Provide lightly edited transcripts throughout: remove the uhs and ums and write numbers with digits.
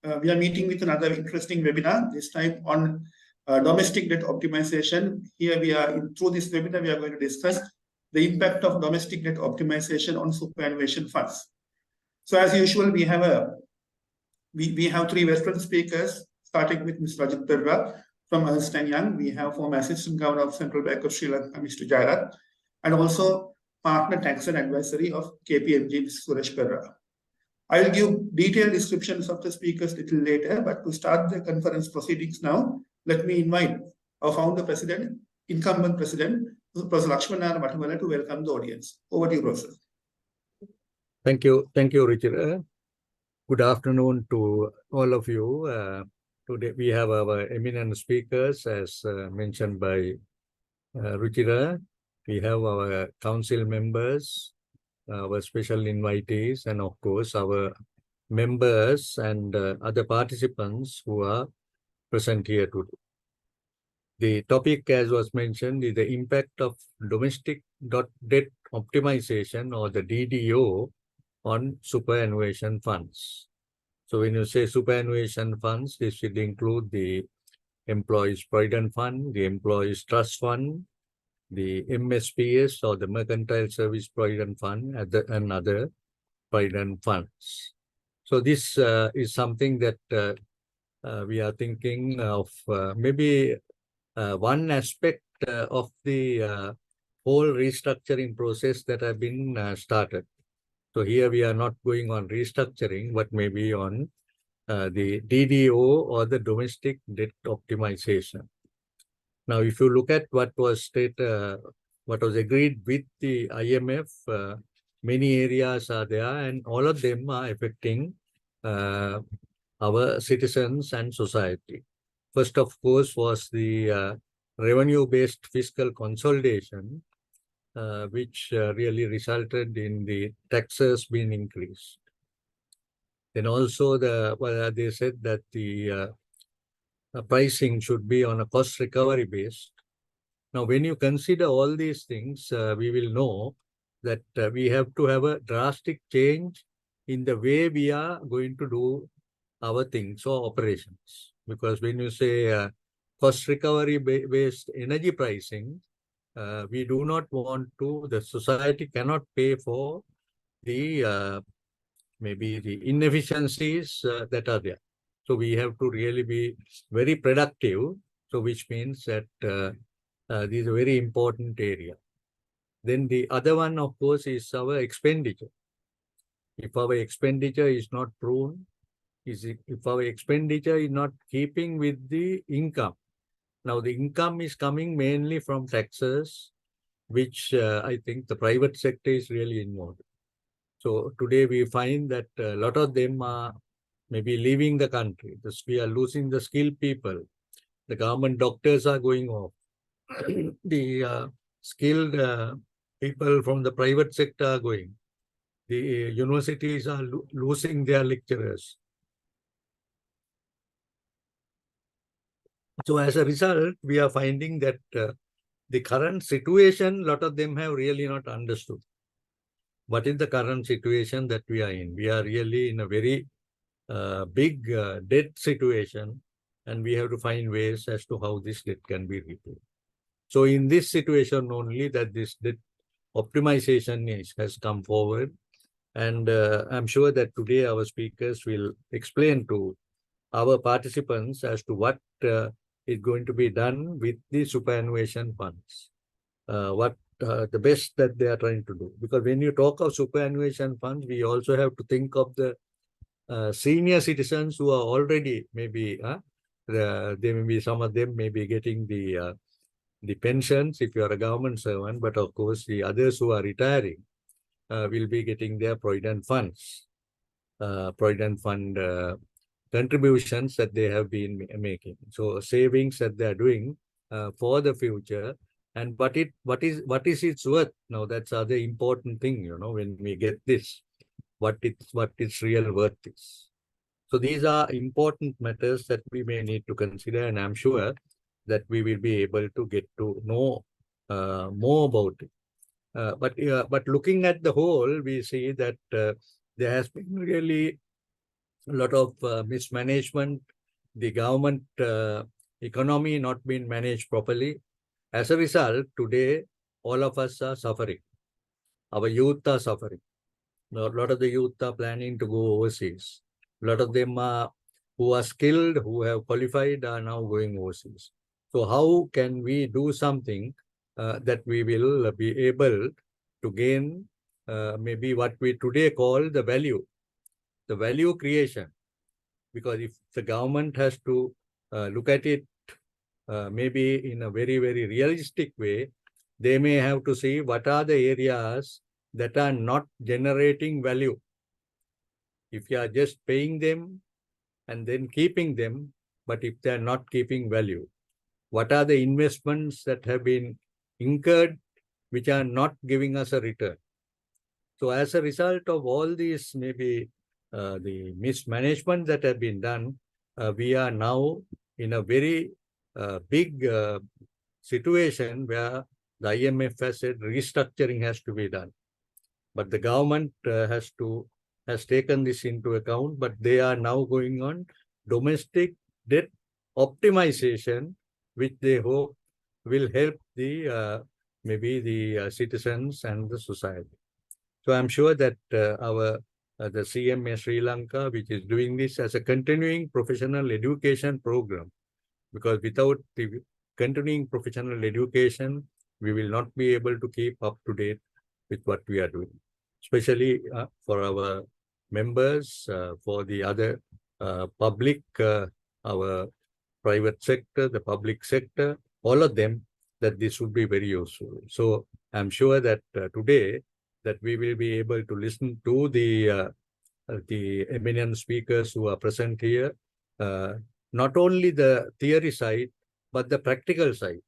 We are meeting with another interesting webinar, this time on domestic debt optimization. Here we are, through this webinar, we are going to discuss the impact of domestic debt optimization on superannuation funds. So as usual, we have three Western speakers, starting with Ms. Rajat Perra from Ernst & Young. We have former Assistant Governor of Central Bank of Sri Lanka, Mr. Jairat, and also Partner Tax and Advisory of KPMG, Mr. Suresh Perra. I will give detailed descriptions of the speakers a little later, but to start the conference proceedings now, let me invite our founder president, incumbent president, Professor Lakshmana Matamala, to welcome the audience. Over to you, Professor. Thank you, Richard. Good afternoon to all of you. Today we have our eminent speakers, as mentioned by Ruchira. We have our council members, our special invitees, and of course our members and other participants who are present here today. The topic, as was mentioned, is the impact of domestic debt optimization, or the DDO, on superannuation funds. So when you say superannuation funds, this should include the Employees Provident Fund, the Employees Trust Fund, the MSPS, or the Mercantile Service Provident Fund, and other provident funds. So this is something that we are thinking of, maybe one aspect of the whole restructuring process that have been started. So here we are not going on restructuring, but maybe on the DDO, or the domestic debt optimization. Now, if you look at what was agreed with the IMF, many areas are there, and all of them are affecting our citizens and society. First, of course, was the revenue-based fiscal consolidation, which really resulted in the taxes being increased. Then also they said that the pricing should be on a cost recovery based. Now, when you consider all these things, we will know that we have to have a drastic change in the way we are going to do our things or operations. Because when you say cost recovery based energy pricing, we do not want to, the society cannot pay for the maybe the inefficiencies that are there. So we have to really be very productive. So which means that this is a very important area. Then the other one, of course, is our expenditure. If our expenditure is not prone, if our expenditure is not keeping with the income. Now, the income is coming mainly from taxes, which I think the private sector is really involved. So today we find that a lot of them are maybe leaving the country. We are losing the skilled people. The government doctors are going off. The skilled people from the private sector are going. The universities are losing their lecturers. So as a result, we are finding that the current situation, a lot of them have really not understood. What is the current situation that we are in? We are really in a very big debt situation, and we have to find ways as to how this debt can be repaid. So in this situation only that this debt optimization has come forward. And I'm sure that today our speakers will explain to our participants as to what is going to be done with the superannuation funds, what the best that they are trying to do. Because when you talk of superannuation funds, we also have to think of the senior citizens who are already maybe, they may be, some of them may be getting the pensions if you are a government servant, but of course the others who are retiring will be getting their provident funds, provident fund contributions that they have been making. So savings that they are doing for the future, and what is its worth? Now that's other important thing, you know, when we get this, what its real worth is. So these are important matters that we may need to consider, and I'm sure that we will be able to get to know more about it. But looking at the whole, we see that there has been really a lot of mismanagement, the government economy not being managed properly. As a result, today, all of us are suffering. Our youth are suffering. A lot of the youth are planning to go overseas. A lot of them are who are skilled, who have qualified, are now going overseas. So how can we do something that we will be able to gain maybe what we today call the value creation? Because if the government has to look at it maybe in a very, very realistic way, they may have to see what are the areas that are not generating value. If you are just paying them and then keeping them, but if they are not keeping value, what are the investments that have been incurred which are not giving us a return? So as a result of all these, maybe the mismanagement that have been done, we are now in a very big situation where the IMF has said restructuring has to be done. But the government has taken this into account, but they are now going on domestic debt optimization, which they hope will help the maybe the citizens and the society. So I'm sure that the CMA Sri Lanka, which is doing this as a continuing professional education program, because without the continuing professional education, we will not be able to keep up to date with what we are doing, especially for our members, for the other public, our private sector, the public sector, all of them, that this would be very useful. So I'm sure that today that we will be able to listen to the eminent speakers who are present here, not only the theory side, but the practical side,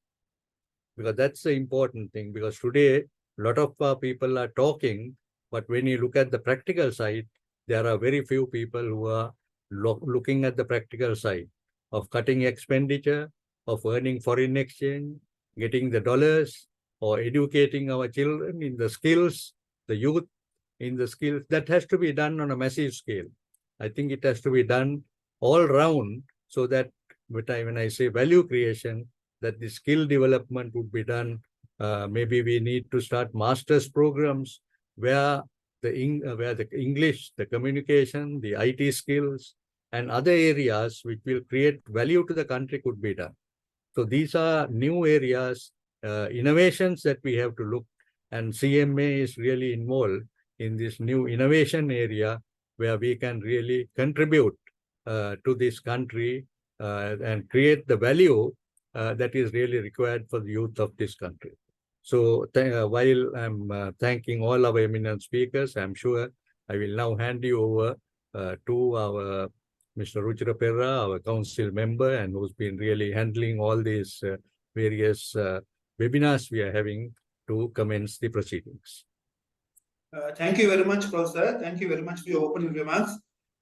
because that's the important thing. Because today, a lot of people are talking, but when you look at the practical side, there are very few people who are looking at the practical side of cutting expenditure, of earning foreign exchange, getting the dollars, or educating our children in the skills, the youth in the skills. That has to be done on a massive scale. I think it has to be done all round, so that when I say value creation, that the skill development would be done. Maybe we need to start master's programs where the English, the communication, the IT skills, and other areas which will create value to the country could be done. So these are new areas, innovations that we have to look, and CMA is really involved in this new innovation area where we can really contribute to this country and create the value that is really required for the youth of this country. So while I'm thanking all our eminent speakers, I'm sure I will now hand you over to our Mr. Ruchira Perra, our council member, and who's been really handling all these various webinars we are having to commence the proceedings. Thank you very much, Professor. Thank you very much for your opening remarks.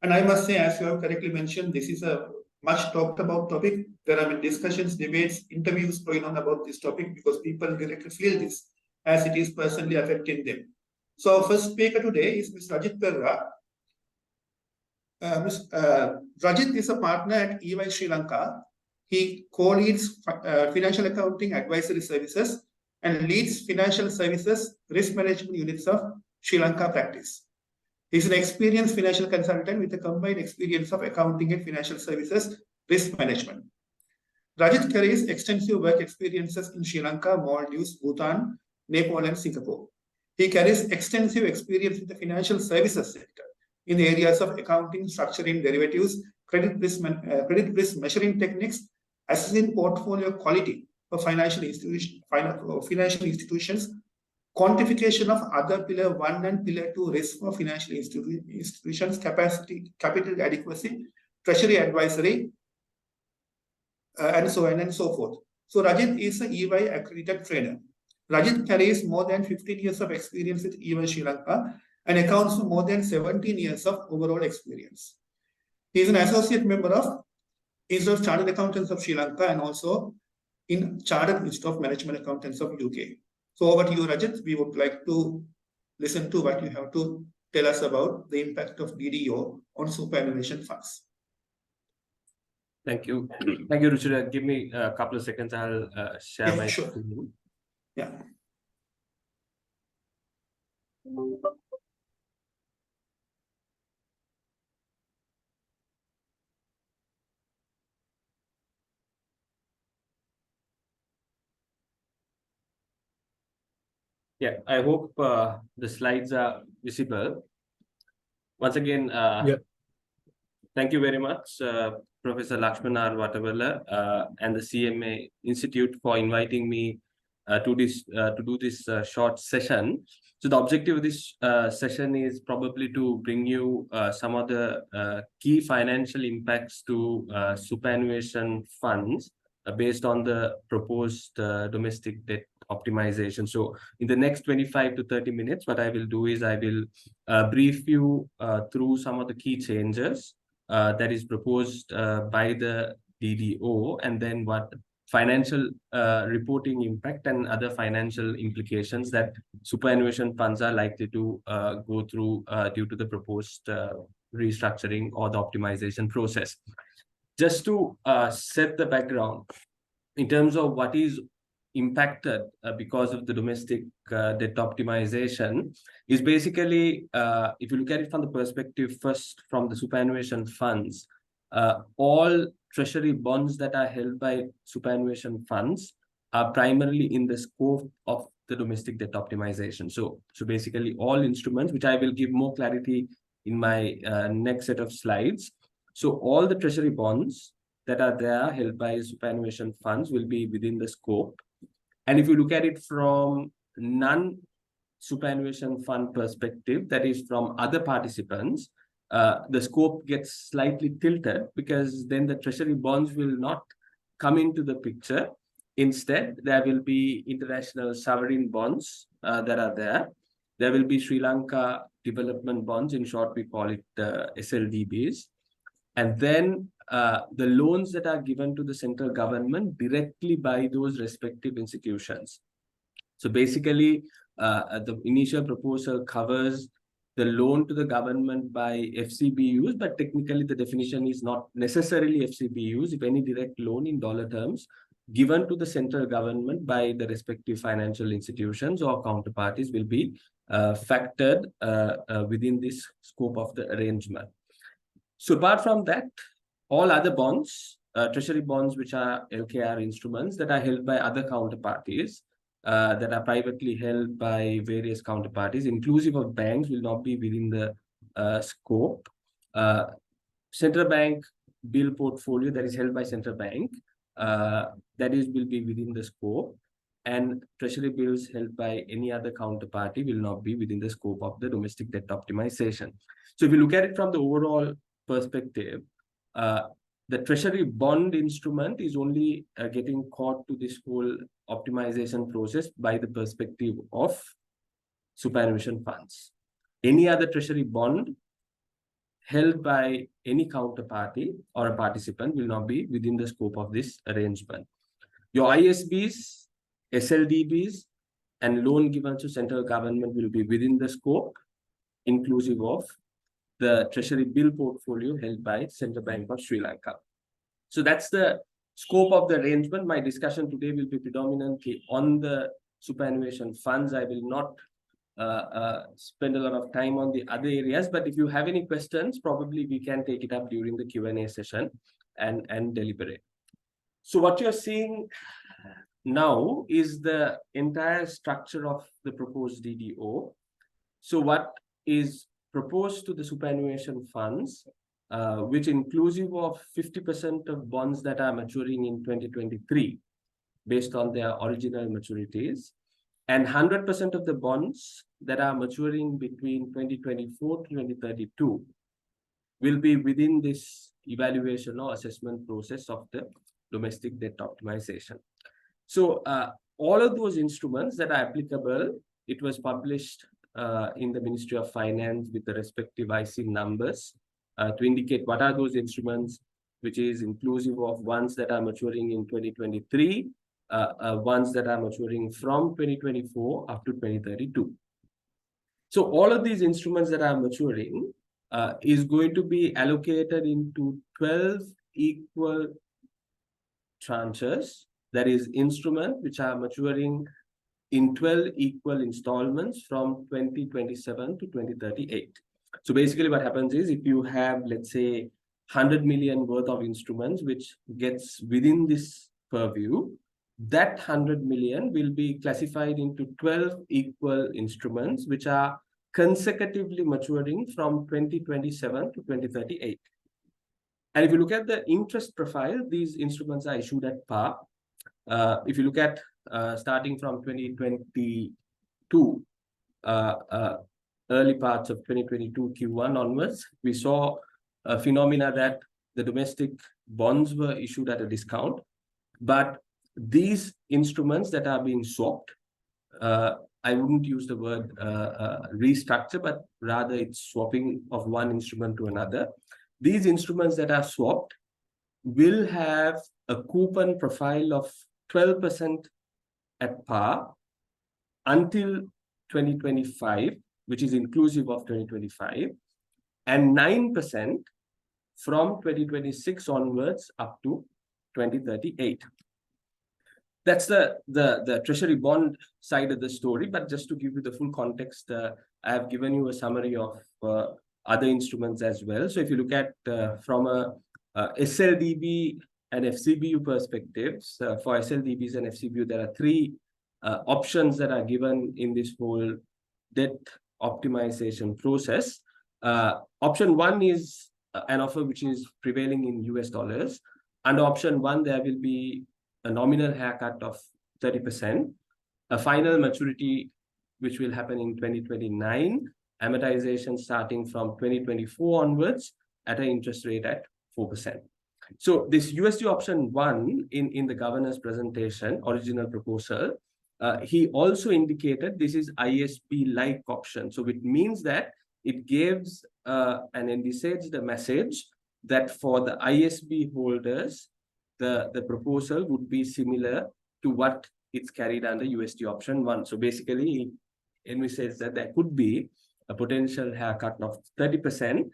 And I must say, as you have correctly mentioned, this is a much talked about topic. There have been discussions, debates, interviews going on about this topic because people directly feel this as it is personally affecting them. So our first speaker today is Ms. Rajit Perra. Rajit is a partner at EY Sri Lanka. He co-leads financial accounting advisory services and leads financial services risk management units of Sri Lanka practice. He's an experienced financial consultant with a combined experience of accounting and financial services risk management. Rajit carries extensive work experiences in Sri Lanka, Maldives, Bhutan, Nepal, and Singapore. He carries extensive experience in the financial services sector in the areas of accounting, structuring derivatives, credit risk measuring techniques, assessing portfolio quality for financial institutions, quantification of other Pillar 1 and Pillar 2 risk for financial institutions, capacity, capital adequacy, treasury advisory, and so on and so forth. So Rajit is an EY accredited trainer. Rajit carries more than 15 years of experience with EY Sri Lanka and accounts for more than 17 years of overall experience. He is an associate member of Institute of Chartered Accountants of Sri Lanka and also in Chartered Institute of Management Accountants of UK. So over to you, Rajit. We would like to listen to what you have to tell us about the impact of DDO on superannuation funds. Thank you. Thank you, Richard. Give me a couple of seconds. I'll share Yeah, my sure. screen. Yeah. Yeah, I hope the slides are visible. Once again, Yeah. thank you very much, Professor Lakshman R. Vatavalla and the CMA Institute for inviting me to do this short session. So the objective of this session is probably to bring you some of the key financial impacts to superannuation funds based on the proposed domestic debt optimization. So in the next 25 to 30 minutes, what I will do is I will brief you through some of the key changes that is proposed by the DDO, and then what financial reporting impact and other financial implications that superannuation funds are likely to go through due to the proposed restructuring or the optimization process. Just to set the background in terms of what is impacted because of the domestic debt optimization is basically, if you look at it from the perspective first from the superannuation funds, all treasury bonds that are held by superannuation funds are primarily in the scope of the domestic debt optimization. So basically all instruments, which I will give more clarity in my next set of slides. So all the treasury bonds that are there held by superannuation funds will be within the scope. And if you look at it from non-superannuation fund perspective, that is from other participants, the scope gets slightly tilted because then the treasury bonds will not come into the picture. Instead, there will be international sovereign bonds that are there. There will be Sri Lanka development bonds, in short, we call it SLDBs. And then the loans that are given to the central government directly by those respective institutions. So basically, the initial proposal covers the loan to the government by FCBUs, but technically the definition is not necessarily FCBUs. If any direct loan in dollar terms given to the central government by the respective financial institutions or counterparties will be factored within this scope of the arrangement. So apart from that, all other bonds, treasury bonds, which are LKR instruments that are held by other counterparties, that are privately held by various counterparties, inclusive of banks, will not be within the scope. Central bank bill portfolio that is held by central bank, will be within the scope. And treasury bills held by any other counterparty will not be within the scope of the domestic debt optimization. So if you look at it from the overall perspective, the treasury bond instrument is only getting caught to this whole optimization process by the perspective of superannuation funds. Any other treasury bond held by any counterparty or a participant will not be within the scope of this arrangement. Your ISBs, SLDBs, and loan given to central government will be within the scope, inclusive of the treasury bill portfolio held by Central Bank of Sri Lanka. So that's the scope of the arrangement. My discussion today will be predominantly on the superannuation funds. I will not spend a lot of time on the other areas, but if you have any questions, probably we can take it up during the Q&A session and deliberate. So what you're seeing now is the entire structure of the proposed DDO. So what is proposed to the superannuation funds, which inclusive of 50% of bonds that are maturing in 2023 based on their original maturities, and 100% of the bonds that are maturing between 2024 to 2032 will be within this evaluation or assessment process of the domestic debt optimization. So all of those instruments that are applicable, it was published in the Ministry of Finance with the respective IC numbers to indicate what are those instruments, which is inclusive of ones that are maturing in 2023, ones that are maturing from 2024 up to 2032. So all of these instruments that are maturing is going to be allocated into 12 equal tranches, that is instruments which are maturing in 12 equal installments from 2027 to 2038. So basically what happens is, if you have, let's say, 100 million worth of instruments which gets within this purview, that 100 million will be classified into 12 equal instruments which are consecutively maturing from 2027 to 2038. And if you look at the interest profile, these instruments are issued at par. If you look at starting from 2022, early parts of 2022 Q1 onwards, we saw a phenomena that the domestic bonds were issued at a discount, but these instruments that are being swapped, I wouldn't use the word restructure, but rather it's swapping of one instrument to another. These instruments that are swapped will have a coupon profile of 12% at par until 2025, which is inclusive of 2025, and 9% from 2026 onwards up to 2038. That's the treasury bond side of the story. But just to give you the full context, I have given you a summary of other instruments as well. So if you look at from a SLDB and FCBU perspectives, for SLDBs and FCBU, there are three options that are given in this whole debt optimization process. Option one is an offer which is prevailing in US dollars. Under option one, there will be a nominal haircut of 30%, a final maturity which will happen in 2029, amortization starting from 2024 onwards at an interest rate at 4%. So this USD option one in the governor's presentation, original proposal, he also indicated this is ISB-like option. So it means that it gives and envisages the message that for the ISB holders, the proposal would be similar to what it's carried under USD option one. So basically, it envisages that there could be a potential haircut of 30%,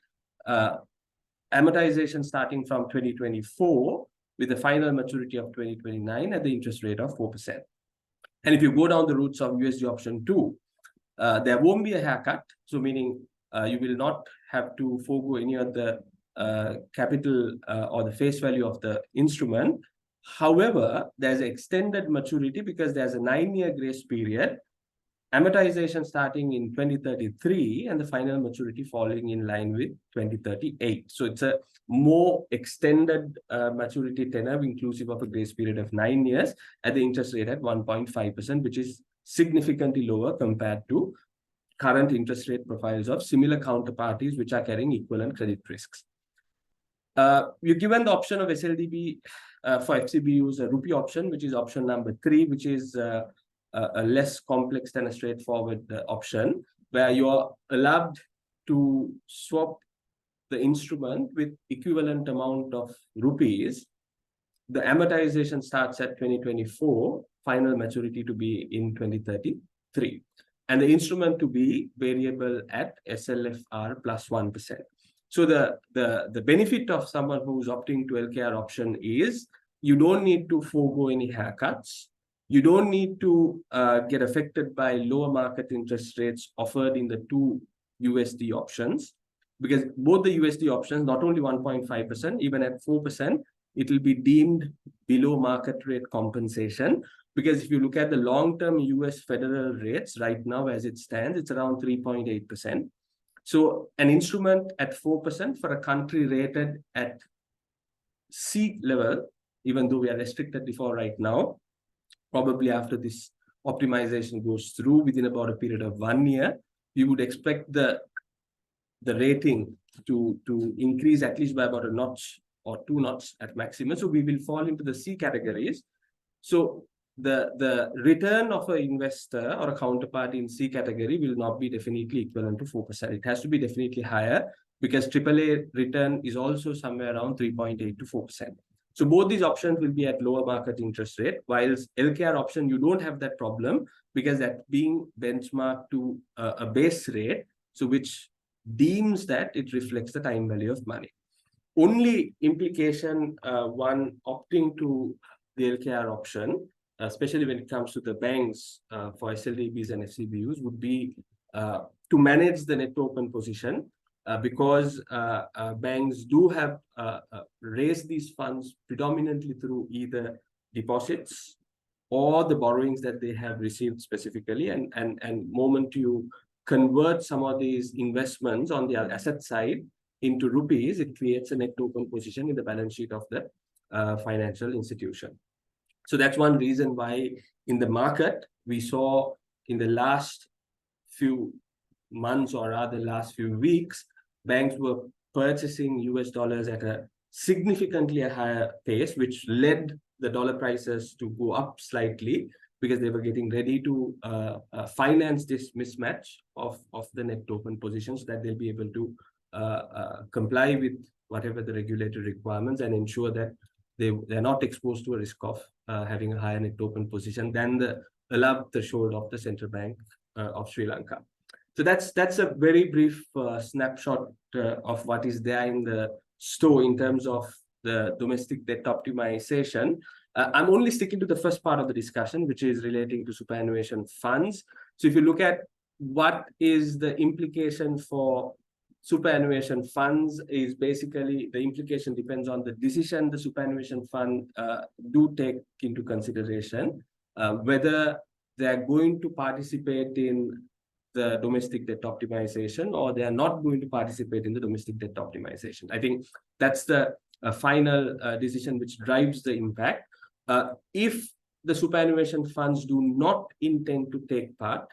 amortization starting from 2024 with a final maturity of 2029 at the interest rate of 4%. And if you go down the routes of USD option two, there won't be a haircut. So meaning you will not have to forego any of the capital or the face value of the instrument. However, there's an extended maturity because there's a 9-year grace period, amortization starting in 2033, and the final maturity falling in line with 2038. So it's a more extended maturity tenor, inclusive of a grace period of 9 years at the interest rate at 1.5%, which is significantly lower compared to current interest rate profiles of similar counterparties which are carrying equivalent credit risks. You're given the option of SLDB for FCBUs, a rupee option, which is option number 3, which is a less complex than a straightforward option, where you're allowed to swap the instrument with equivalent amount of rupees. The amortization starts at 2024, final maturity to be in 2033, and the instrument to be variable at SLFR plus 1%. So the benefit of someone who's opting to LKR option is you don't need to forego any haircuts. You don't need to get affected by lower market interest rates offered in the two USD options, because both the USD options, not only 1.5%, even at 4%, it will be deemed below market rate compensation. Because if you look at the long-term US federal rates right now as it stands, it's around 3.8%. So an instrument at 4% for a country rated at C level, even though we are restricted before right now, probably after this optimization goes through within about a period of 1 year, you would expect the rating to increase at least by about a notch or 2 notches at maximum. So we will fall into the C categories. So the return of an investor or a counterparty in C category will not be definitely equivalent to 4%. It has to be definitely higher, because AAA return is also somewhere around 3.8 to 4%. So both these options will be at lower market interest rate, whilst LKR option, you don't have that problem because that's being benchmarked to a base rate, so which deems that it reflects the time value of money. Only implication one opting to the LKR option, especially when it comes to the banks for SLDBs and FCBUs, would be to manage the net open position, because banks do have raised these funds predominantly through either deposits or the borrowings that they have received specifically. And moment you convert some of these investments on the asset side into rupees, it creates a net open position in the balance sheet of the financial institution. So that's one reason why in the market, we saw in the last few months, or rather last few weeks, banks were purchasing US dollars at a significantly higher pace, which led the dollar prices to go up slightly because they were getting ready to finance this mismatch of the net open position, so that they'll be able to comply with whatever the regulatory requirements and ensure that they're not exposed to a risk of having a higher net open position than the allowed threshold of the Central Bank of Sri Lanka. So that's a very brief snapshot of what is there in the store in terms of the domestic debt optimization. I'm only sticking to the first part of the discussion, which is relating to superannuation funds. So if you look at what is the implication for superannuation funds, is basically the implication depends on the decision the superannuation fund do take into consideration, whether they're going to participate in the domestic debt optimization or they are not going to participate in the domestic debt optimization. I think that's the final decision which drives the impact. If the superannuation funds do not intend to take part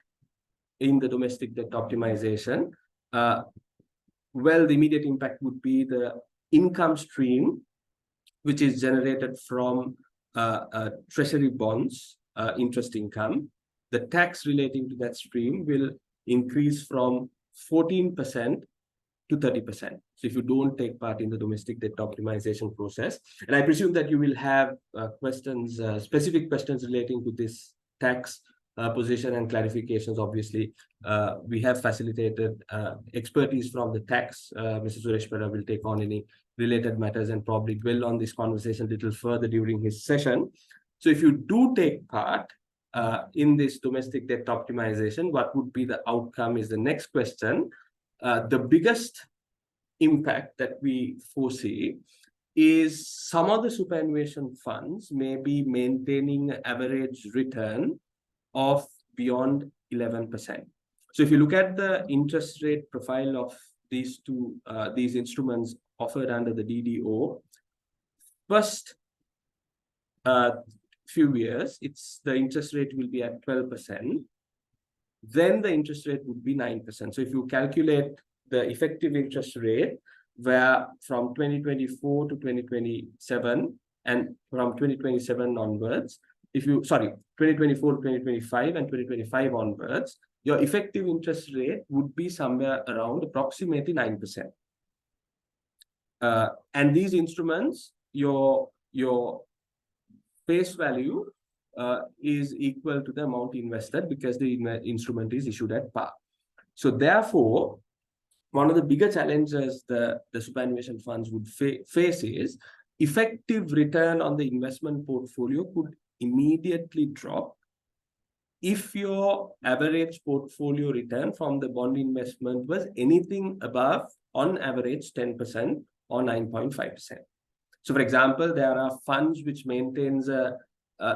in the domestic debt optimization, well, the immediate impact would be the income stream, which is generated from treasury bonds, interest income. The tax relating to that stream will increase from 14% to 30%. So if you don't take part in the domestic debt optimization process, and I presume that you will have questions, specific questions relating to this tax position and clarifications. Obviously, we have facilitated expertise from the tax. Mr. Suresh Pera will take on any related matters and probably dwell on this conversation a little further during his session. So if you do take part in this domestic debt optimization, what would be the outcome is the next question. The biggest impact that we foresee is some of the superannuation funds may be maintaining an average return of beyond 11%. So if you look at the interest rate profile of these these instruments offered under the DDO, first few years, the interest rate will be at 12%. Then the interest rate would be 9%. So if you calculate the effective interest rate, where from 2024 to 2027 and from 2027 onwards, 2024 to 2025 and 2025 onwards, your effective interest rate would be somewhere around approximately 9%. And these instruments, your face value is equal to the amount invested because the instrument is issued at par. So therefore, one of the bigger challenges the superannuation funds would face is effective return on the investment portfolio could immediately drop if your average portfolio return from the bond investment was anything above, on average, 10% or 9.5%. So, for example, there are funds which maintains a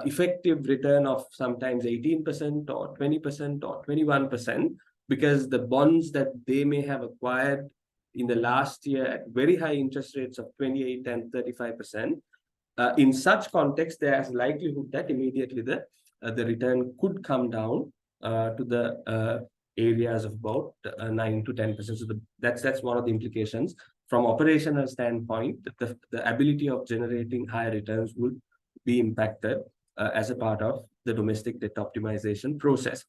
effective return of sometimes 18% or 20% or 21%, because the bonds that they may have acquired in the last year at very high interest rates of 28 and 35%. In such context, there is likelihood that immediately the return could come down to the areas of about 9 to 10%. So that's one of the implications. From operational standpoint, the ability of generating higher returns would be impacted as a part of the domestic debt optimization process.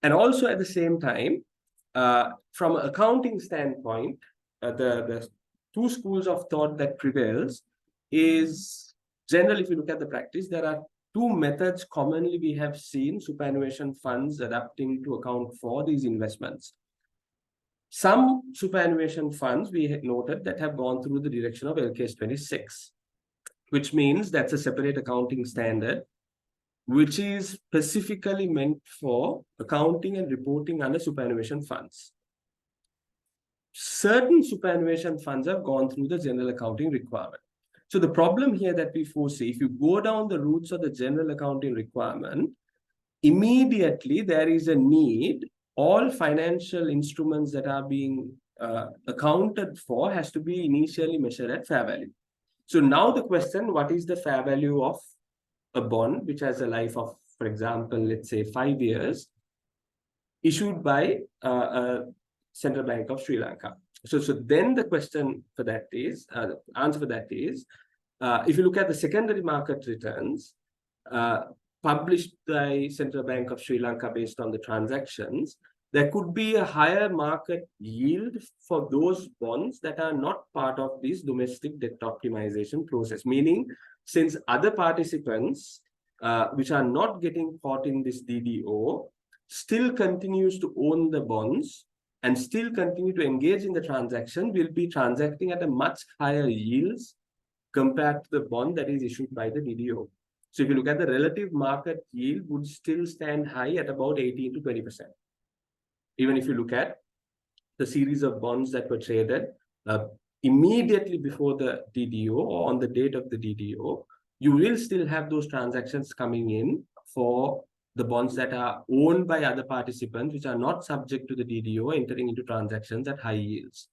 And also at the same time, from an accounting standpoint, the two schools of thought that prevails is generally, if you look at the practice, there are two methods commonly we have seen superannuation funds adapting to account for these investments. Some superannuation funds we had noted that have gone through the direction of LKS 26, which means that's a separate accounting standard, which is specifically meant for accounting and reporting under superannuation funds. Certain superannuation funds have gone through the general accounting requirement. So the problem here that we foresee, if you go down the routes of the general accounting requirement, immediately there is a need, all financial instruments that are being accounted for has to be initially measured at fair value. So now the question, what is the fair value of a bond which has a life of, for example, let's say 5 years, issued by Central Bank of Sri Lanka? So then the question for that is, answer for that is, if you look at the secondary market returns published by Central Bank of Sri Lanka based on the transactions, there could be a higher market yield for those bonds that are not part of this domestic debt optimization process. Meaning, since other participants which are not getting caught in this DDO still continues to own the bonds and still continue to engage in the transaction, will be transacting at a much higher yields compared to the bond that is issued by the DDO. So if you look at the relative market yield, would still stand high at about 18 to 20%. Even if you look at the series of bonds that were traded immediately before the DDO or on the date of the DDO, you will still have those transactions coming in for the bonds that are owned by other participants, which are not subject to the DDO, entering into transactions at high yields.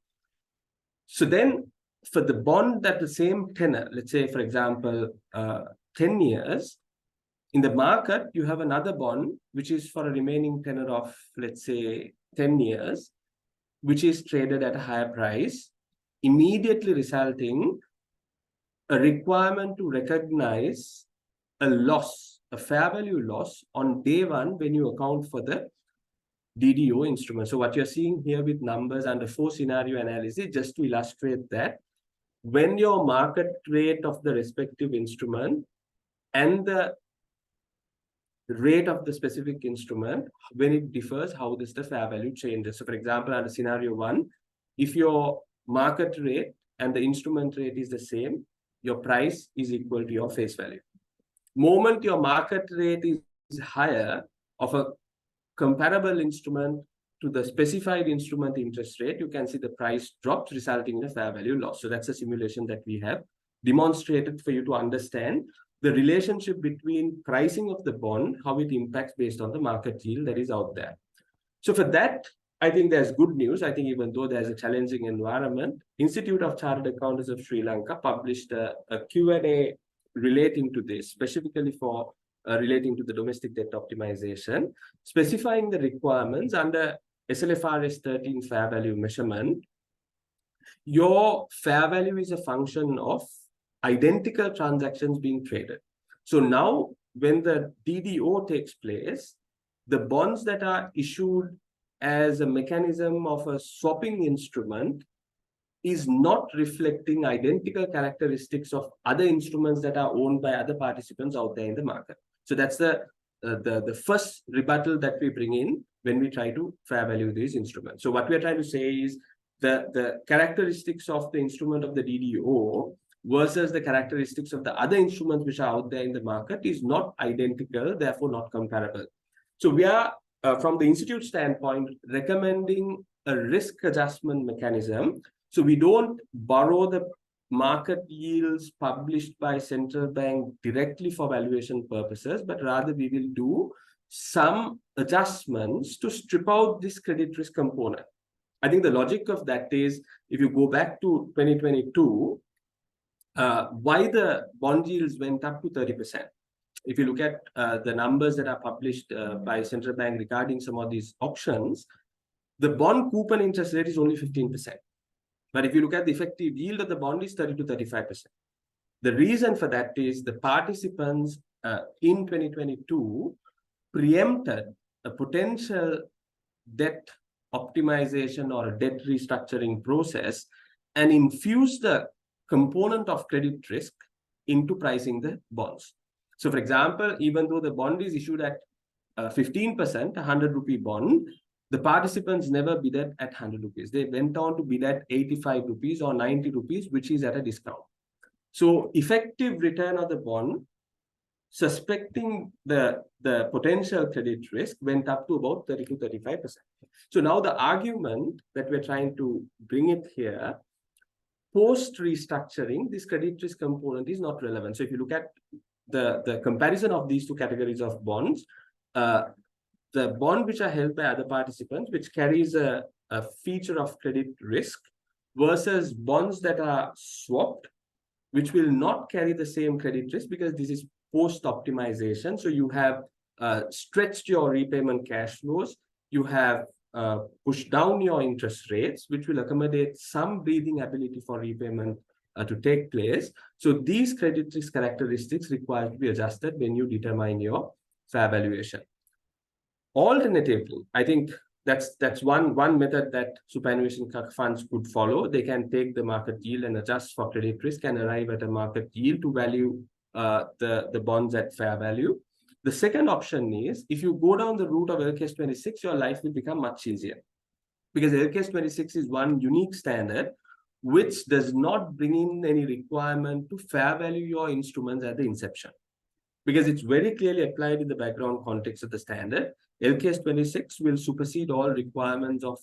So then for the bond that the same tenor, let's say, for example, 10 years, in the market, you have another bond, which is for a remaining tenor of, let's say, 10 years, which is traded at a higher price, immediately resulting a requirement to recognize a loss, a fair value loss on day one when you account for the DDO instrument. So what you're seeing here with numbers under 4 scenario analysis, just to illustrate that, when your market rate of the respective instrument and the rate of the specific instrument, when it differs, how does the fair value changes? So for example, under scenario 1, if your market rate and the instrument rate is the same, your price is equal to your face value. Moment your market rate is higher of a comparable instrument to the specified instrument interest rate, you can see the price drops, resulting in a fair value loss. So that's a simulation that we have demonstrated for you to understand the relationship between pricing of the bond, how it impacts based on the market yield that is out there. So for that, I think there's good news. I think even though there's a challenging environment, Institute of Chartered Accountants of Sri Lanka published a Q&A relating to this, specifically for relating to the domestic debt optimization, specifying the requirements under SLFRS 13 fair value measurement. Your fair value is a function of identical transactions being traded. So now when the DDO takes place, the bonds that are issued as a mechanism of a swapping instrument is not reflecting identical characteristics of other instruments that are owned by other participants out there in the market. So that's the first rebuttal that we bring in when we try to fair value these instruments. So what we're trying to say is the characteristics of the instrument of the DDO versus the characteristics of the other instruments which are out there in the market is not identical, therefore not comparable. So we are, from the institute standpoint, recommending a risk adjustment mechanism. So we don't borrow the market yields published by central bank directly for valuation purposes, but rather we will do some adjustments to strip out this credit risk component. I think the logic of that is, if you go back to 2022, why the bond yields went up to 30%. If you look at the numbers that are published by central bank regarding some of these options, the bond coupon interest rate is only 15%. But if you look at the effective yield of the bond is 30 to 35%. The reason for that is the participants in 2022 preempted a potential debt optimization or a debt restructuring process and infused the component of credit risk into pricing the bonds. So for example, even though the bond is issued at 15%, 100 rupee bond, the participants never bid at 100 rupees. They went on to bid at 85 rupees or 90 rupees, which is at a discount. So effective return of the bond, suspecting the potential credit risk, went up to about 30 to 35%. So now the argument that we're trying to bring it here, post restructuring, this credit risk component is not relevant. So if you look at the comparison of these two categories of bonds, the bond which are held by other participants, which carries a feature of credit risk, versus bonds that are swapped, which will not carry the same credit risk because this is post-optimization. So you have stretched your repayment cash flows, you have pushed down your interest rates, which will accommodate some breathing ability for repayment to take place. So these credit risk characteristics require to be adjusted when you determine your fair valuation. Alternatively, I think that's one method that superannuation funds could follow. They can take the market yield and adjust for credit risk and arrive at a market yield to value the bonds at fair value. The second option is, if you go down the route of LKS 26, your life will become much easier, because LKS 26 is one unique standard which does not bring in any requirement to fair value your instruments at the inception, because it's very clearly applied in the background context of the standard. LKS 26 will supersede all requirements of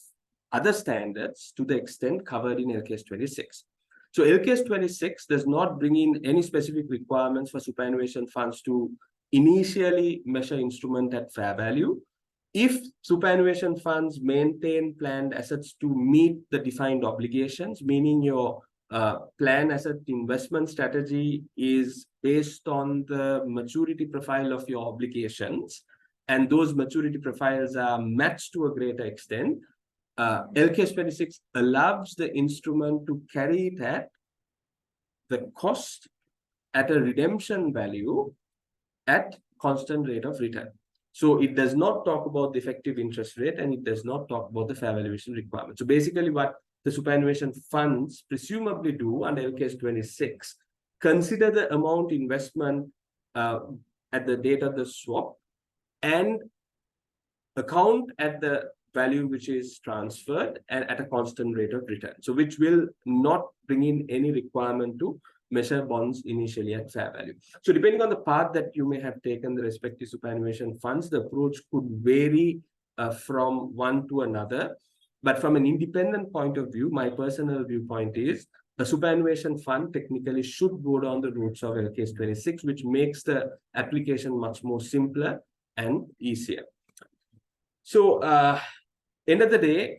other standards to the extent covered in LKS 26. So LKS 26 does not bring in any specific requirements for superannuation funds to initially measure instrument at fair value. If superannuation funds maintain planned assets to meet the defined obligations, meaning your plan asset investment strategy is based on the maturity profile of your obligations, and those maturity profiles are matched to a greater extent, LKS 26 allows the instrument to carry it at the cost at a redemption value at constant rate of return. So it does not talk about the effective interest rate, and it does not talk about the fair valuation requirement. So basically what the superannuation funds presumably do under LKS 26, consider the amount investment at the date of the swap and account at the value which is transferred and at a constant rate of return. So which will not bring in any requirement to measure bonds initially at fair value. So depending on the path that you may have taken the respective superannuation funds, the approach could vary from one to another. But from an independent point of view, my personal viewpoint is a superannuation fund technically should go down the routes of LKS 26, which makes the application much more simpler and easier. So end of the day,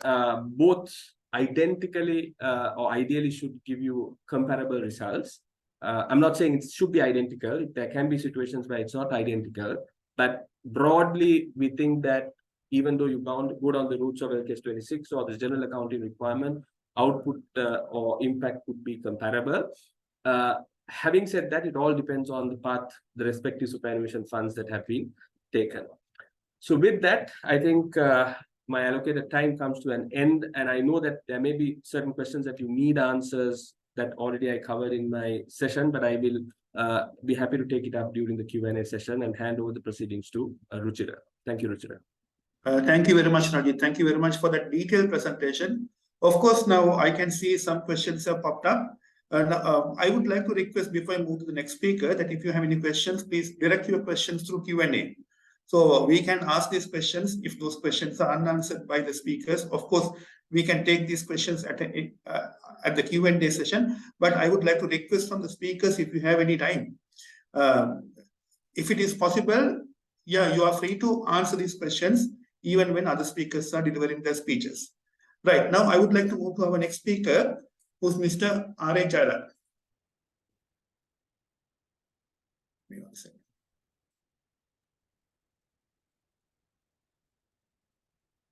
both identically or ideally should give you comparable results. I'm not saying it should be identical. There can be situations where it's not identical, but broadly, we think that even though you go down the routes of LKS 26 or the general accounting requirement, output or impact could be comparable. Having said that, it all depends on the path, the respective superannuation funds that have been taken. So with that, I think my allocated time comes to an end, and I know that there may be certain questions that you need answers that already I covered in my session, but I will be happy to take it up during the Q&A session and hand over the proceedings to Ruchira. Thank you, Ruchira. Thank you very much, Rajit. Thank you very much for that detailed presentation. Of course, now I can see some questions have popped up. I would like to request before I move to the next speaker that if you have any questions, please direct your questions through Q&A. So we can ask these questions. If those questions are unanswered by the speakers, of course, we can take these questions at the Q&A session. But I would like to request from the speakers if you have any time. If it is possible, yeah, you are free to answer these questions even when other speakers are delivering their speeches. Right, now I would like to move to our next speaker, who's Mr. R.A. Jailat.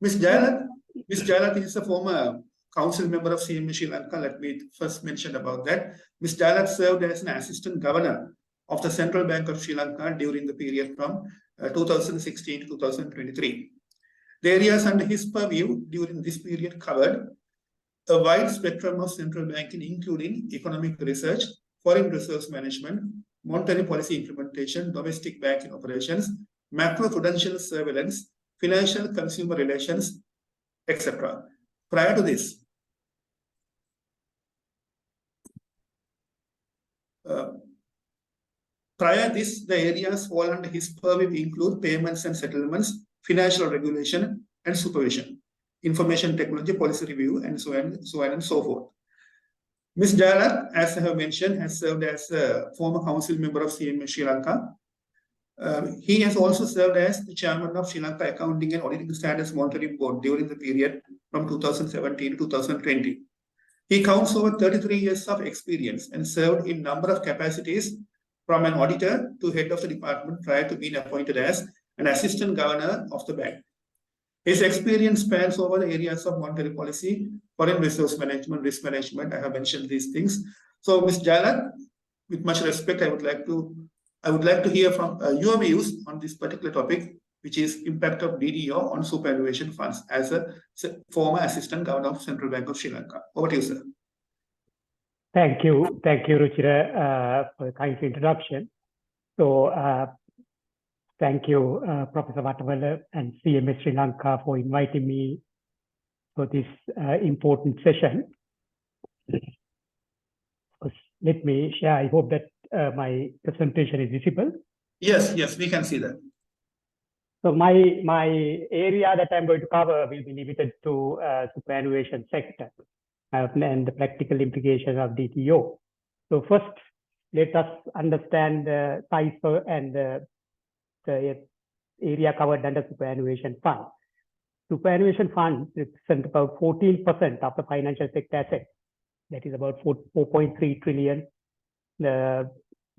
Ms. Jailat is a former council member of CMA Sri Lanka. Let me first mention about that. Ms. Jailat served as an assistant governor of the Central Bank of Sri Lanka during the period from 2016 to 2023. The areas under his purview during this period covered a wide spectrum of central banking, including economic research, foreign reserves management, monetary policy implementation, domestic banking operations, macroprudential surveillance, financial consumer relations, etc. Prior to this, the areas fall under his purview include payments and settlements, financial regulation and supervision, information technology, policy review, and so on and so forth. Ms. Jalat, as I have mentioned, has served as a former council member of CMA Sri Lanka. He has also served as the chairman of Sri Lanka Accounting and Auditing Standards Monitoring Board during the period from 2017 to 2020. He counts over 33 years of experience and served in a number of capacities, from an auditor to head of the department prior to being appointed as an assistant governor of the bank. His experience spans over the areas of monetary policy, foreign resource management, risk management. I have mentioned these things. So, Ms. Jalat, with much respect, I would like to hear from your views on this particular topic, which is impact of DDO on superannuation funds as a former assistant governor of Central Bank of Sri Lanka. Over to you, sir. Thank you, Ruchira, for the kind introduction. So, thank you, Professor Vattawala and CMA Sri Lanka for inviting me for this important session. Let me share. I hope that my presentation is visible. Yes, we can see that. So my area that I'm going to cover will be limited to superannuation sector and the practical implications of DDO. So first, let us understand the size and the area covered under superannuation fund. Superannuation funds represent about 14% of the financial sector assets. That is about 4.3 trillion in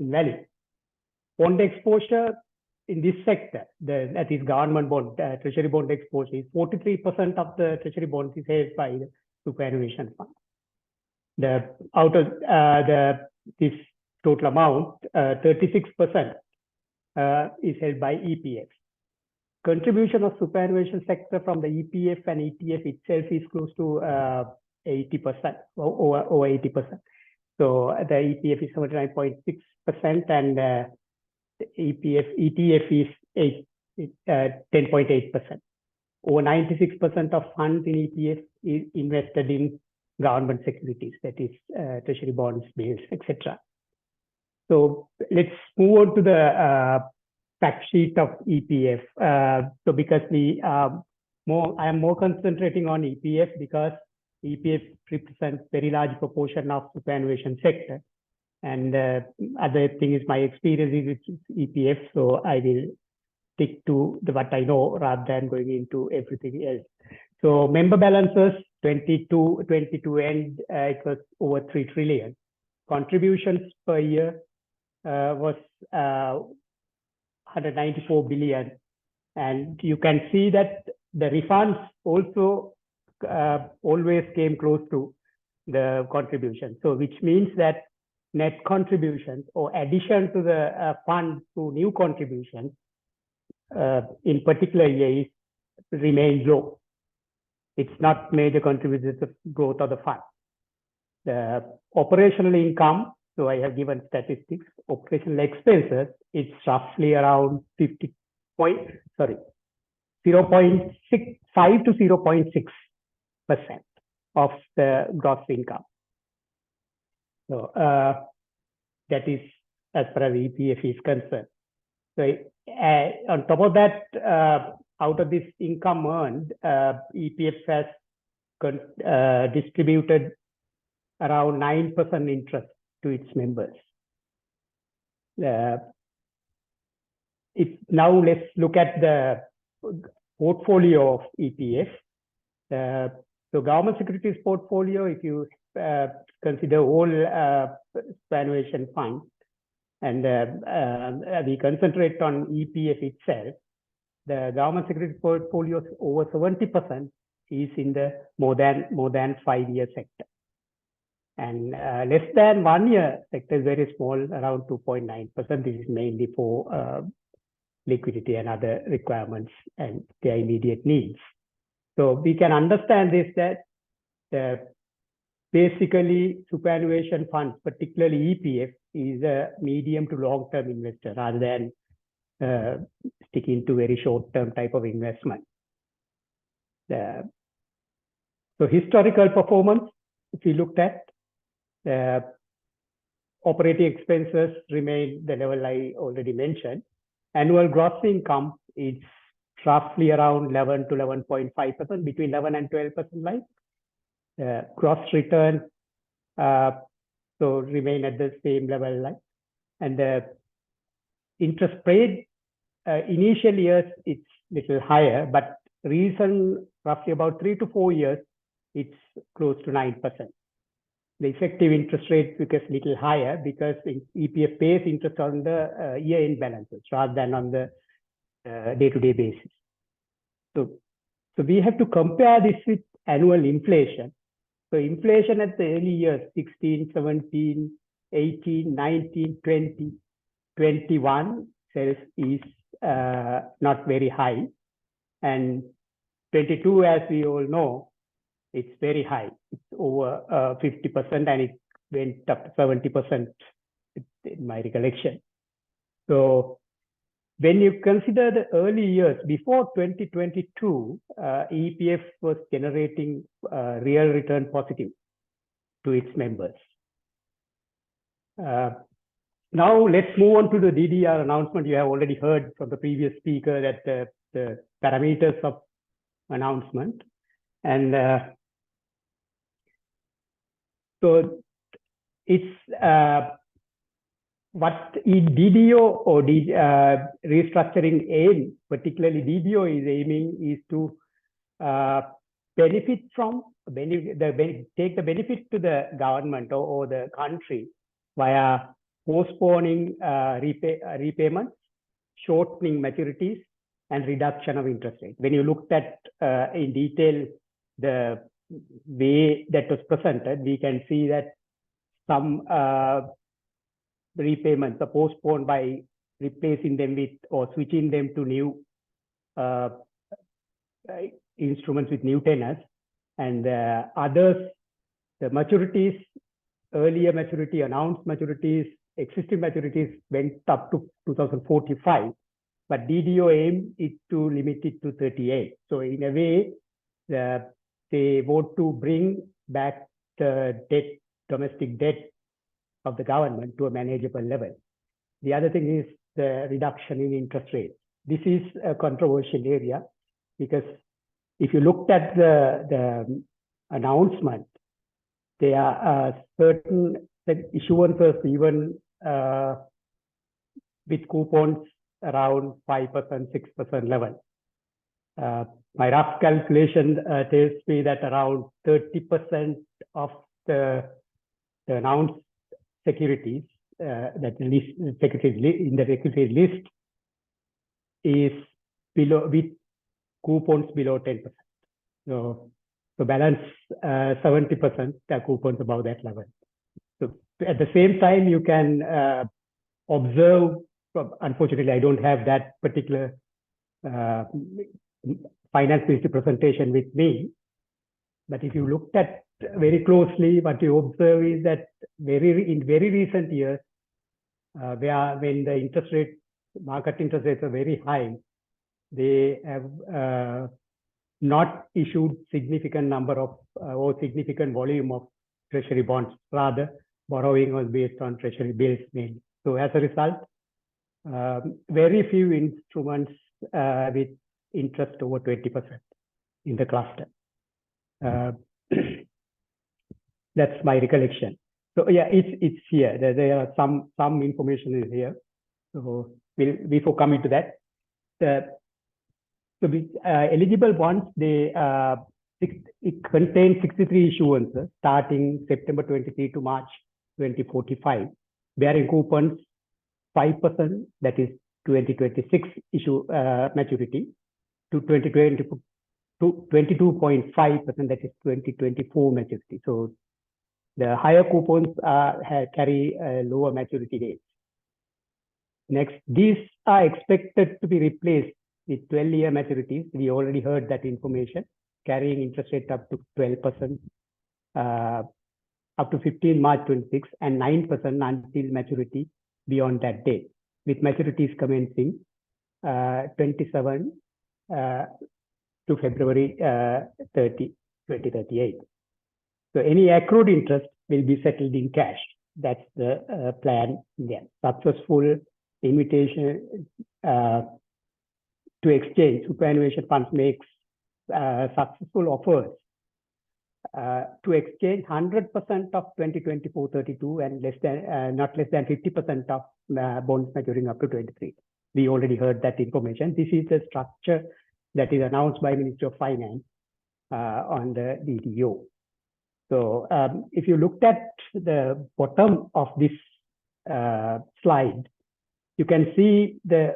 value. Bond exposure in this sector, that is government bond, treasury bond exposure, is 43% of the treasury bonds is held by the superannuation fund. Out of this total amount, 36% is held by EPF. Contribution of superannuation sector from the EPF and ETF itself is close to 80%, over 80%. So the EPF is 79.6% and the ETF is 10.8%. Over 96% of funds in ETF is invested in government securities, that is treasury bonds, bills, etc. So let's move on to the fact sheet of EPF. So because I am more concentrating on EPF because EPF represents very large proportion of superannuation sector. And other thing is my experience with EPF, so I will stick to what I know rather than going into everything else. So member balances 22 end, it was over 3 trillion. Contributions per year was 194 billion. And you can see that the refunds also always came close to the contribution. So which means that net contributions or addition to the fund through new contributions in particular years remain low. It's not major contributors to growth of the fund. The operational income, so I have given statistics, operational expenses, it's roughly around 0.5 to 0.6% of the gross income. So that is as far as EPF is concerned. So on top of that, out of this income earned, EPF has distributed around 9% interest to its members. Now let's look at the portfolio of EPF. So government securities portfolio, if you consider all superannuation funds, and we concentrate on EPF itself, the government securities portfolio over 70% is in the more than 5-year sector. And less than 1 year sector is very small, around 2.9%. This is mainly for liquidity and other requirements and their immediate needs. So we can understand this, that the basically superannuation funds, particularly EPF, is a medium to long-term investor rather than sticking to very short-term type of investment. So historical performance, if you looked at, operating expenses remain the level I already mentioned. Annual gross income is roughly around 11 to 11.5%, between 11 and 12% like. Gross return, so remain at the same level like. And the interest rate, initial years, it's little higher, but recent, roughly about 3 to 4 years, it's close to 9%. The effective interest rate becomes little higher because EPF pays interest on the year-end balances rather than on the day-to-day basis. So we have to compare this with annual inflation. So inflation at the early years, 16, 17, 18, 19, 20, 21 sales is not very high. And 22, as we all know, it's very high. It's over 50% and it went up to 70% in my recollection. So when you consider the early years, before 2022, EPF was generating real return positive to its members. Now let's move on to the DDR announcement. You have already heard from the previous speaker that the parameters of announcement. And so it's what DDO or restructuring aim, particularly DDO is aiming is to benefit from, take the benefit to the government or the country via postponing repayments, shortening maturities, and reduction of interest rate. When you looked at in detail the way that was presented, we can see that some repayments are postponed by replacing them with or switching them to new instruments with new tenors, and others, the maturities, earlier maturity, announced maturities, existing maturities went up to 2045, but DDO aim is to limit it to 38. So in a way, they want to bring back the debt, domestic debt of the government to a manageable level. The other thing is the reduction in interest rates. This is a controversial area because if you looked at the announcement, there are certain issuances even with coupons around 5%, 6% level. My rough calculation tells me that around 30% of the announced securities that securities in the securities list is below with coupons below 10%. So balance 70% the coupons above that level. So at the same time, you can observe. Unfortunately, I don't have that particular finance ministry presentation with me. But if you looked at very closely, what you observe is that in very recent years, when the interest rate, market interest rates are very high, they have not issued significant number of or significant volume of treasury bonds. Rather, borrowing was based on treasury bills mainly. So as a result, very few instruments with interest over 20% in the cluster. That's my recollection. So yeah, it's here. There are some information is here. So before coming to that, so the eligible bonds, it contains 63 issuances starting September 23 to March 2045, bearing coupons 5%, that is 2026 issue maturity, to 2020 to 22.5%, that is 2024 maturity. So the higher coupons carry lower maturity dates. Next, these are expected to be replaced with 12-year maturities. We already heard that information, carrying interest rate up to 12%, up to 15 March 26 and 9% until maturity beyond that date, with maturities commencing 27 to February 30, 2038. So any accrued interest will be settled in cash. That's the plan there. Successful invitation to exchange. Superannuation funds makes successful offers to exchange 100% of 2024-32 and less than not less than 50% of bonds maturing up to 23. We already heard that information. This is the structure that is announced by Ministry of Finance on the DDO. So if you looked at the bottom of this slide, you can see the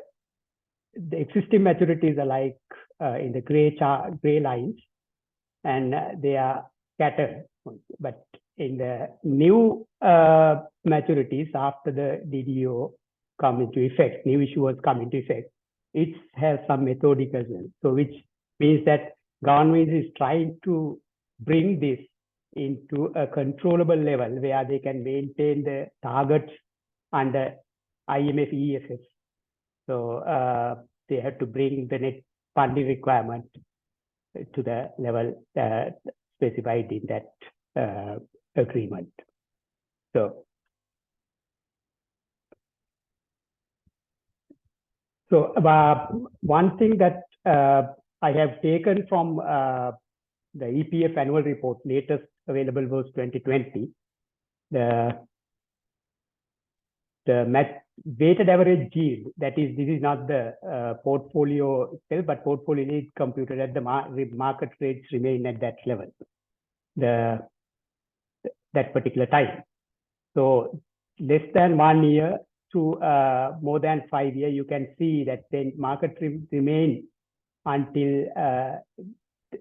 existing maturities are like in the gray lines, and they are scattered. But in the new maturities after the DDO come into effect, new issuers come into effect, it has some methodicism. So which means that government is trying to bring this into a controllable level where they can maintain the targets under IMF EFS. So they have to bring the net funding requirement to the level specified in that agreement. So one thing that I have taken from the EPF annual report, latest available was 2020. The weighted average yield, that is, this is not the portfolio itself, but portfolio yield computed at the market rates remain at that level, that particular time. So less than 1 year to more than 5 years, you can see that the market remain until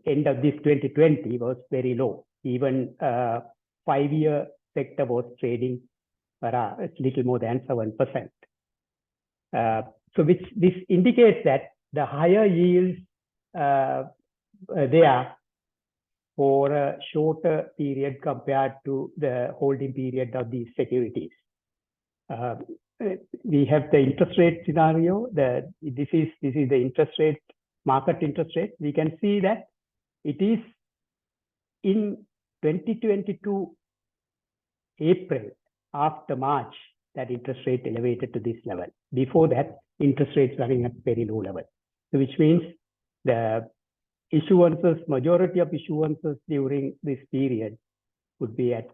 end of this 2020 was very low. Even 5-year sector was trading a little more than 7%. So this indicates that the higher yields there for a shorter period compared to the holding period of these securities. We have the interest rate scenario. This is the interest rate, market interest rate. We can see that it is in 2022 April, after March, that interest rate elevated to this level. Before that, interest rates running at very low level. So which means the issuances, majority of issuances during this period would be at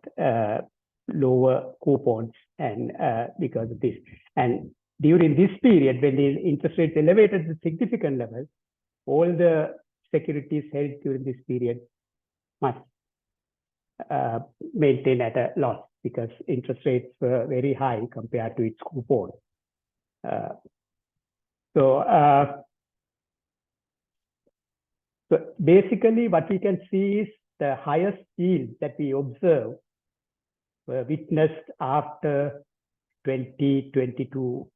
lower coupons, and because of this. And during this period, when the interest rates elevated to significant levels, all the securities held during this period must maintain at a loss because interest rates were very high compared to its coupon. So basically what we can see is the highest yield that we observe were witnessed after 2022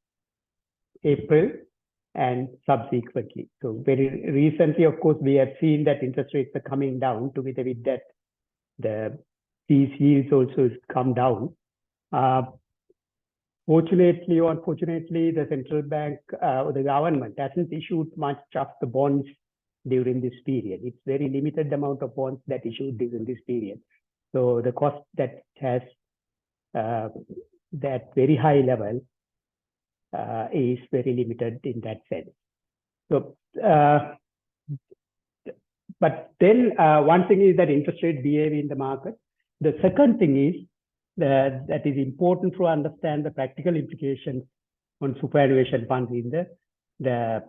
April and subsequently. So very recently, of course, we have seen that interest rates are coming down. Together with that, these yields also come down. Fortunately or unfortunately, the central bank or the government hasn't issued much of the bonds during this period. It's very limited amount of bonds that issued during this period. So the cost that has that very high level is very limited in that sense. So, but then one thing is that interest rate behave in the market. The second thing is that is important to understand the practical implications on superannuation funds in the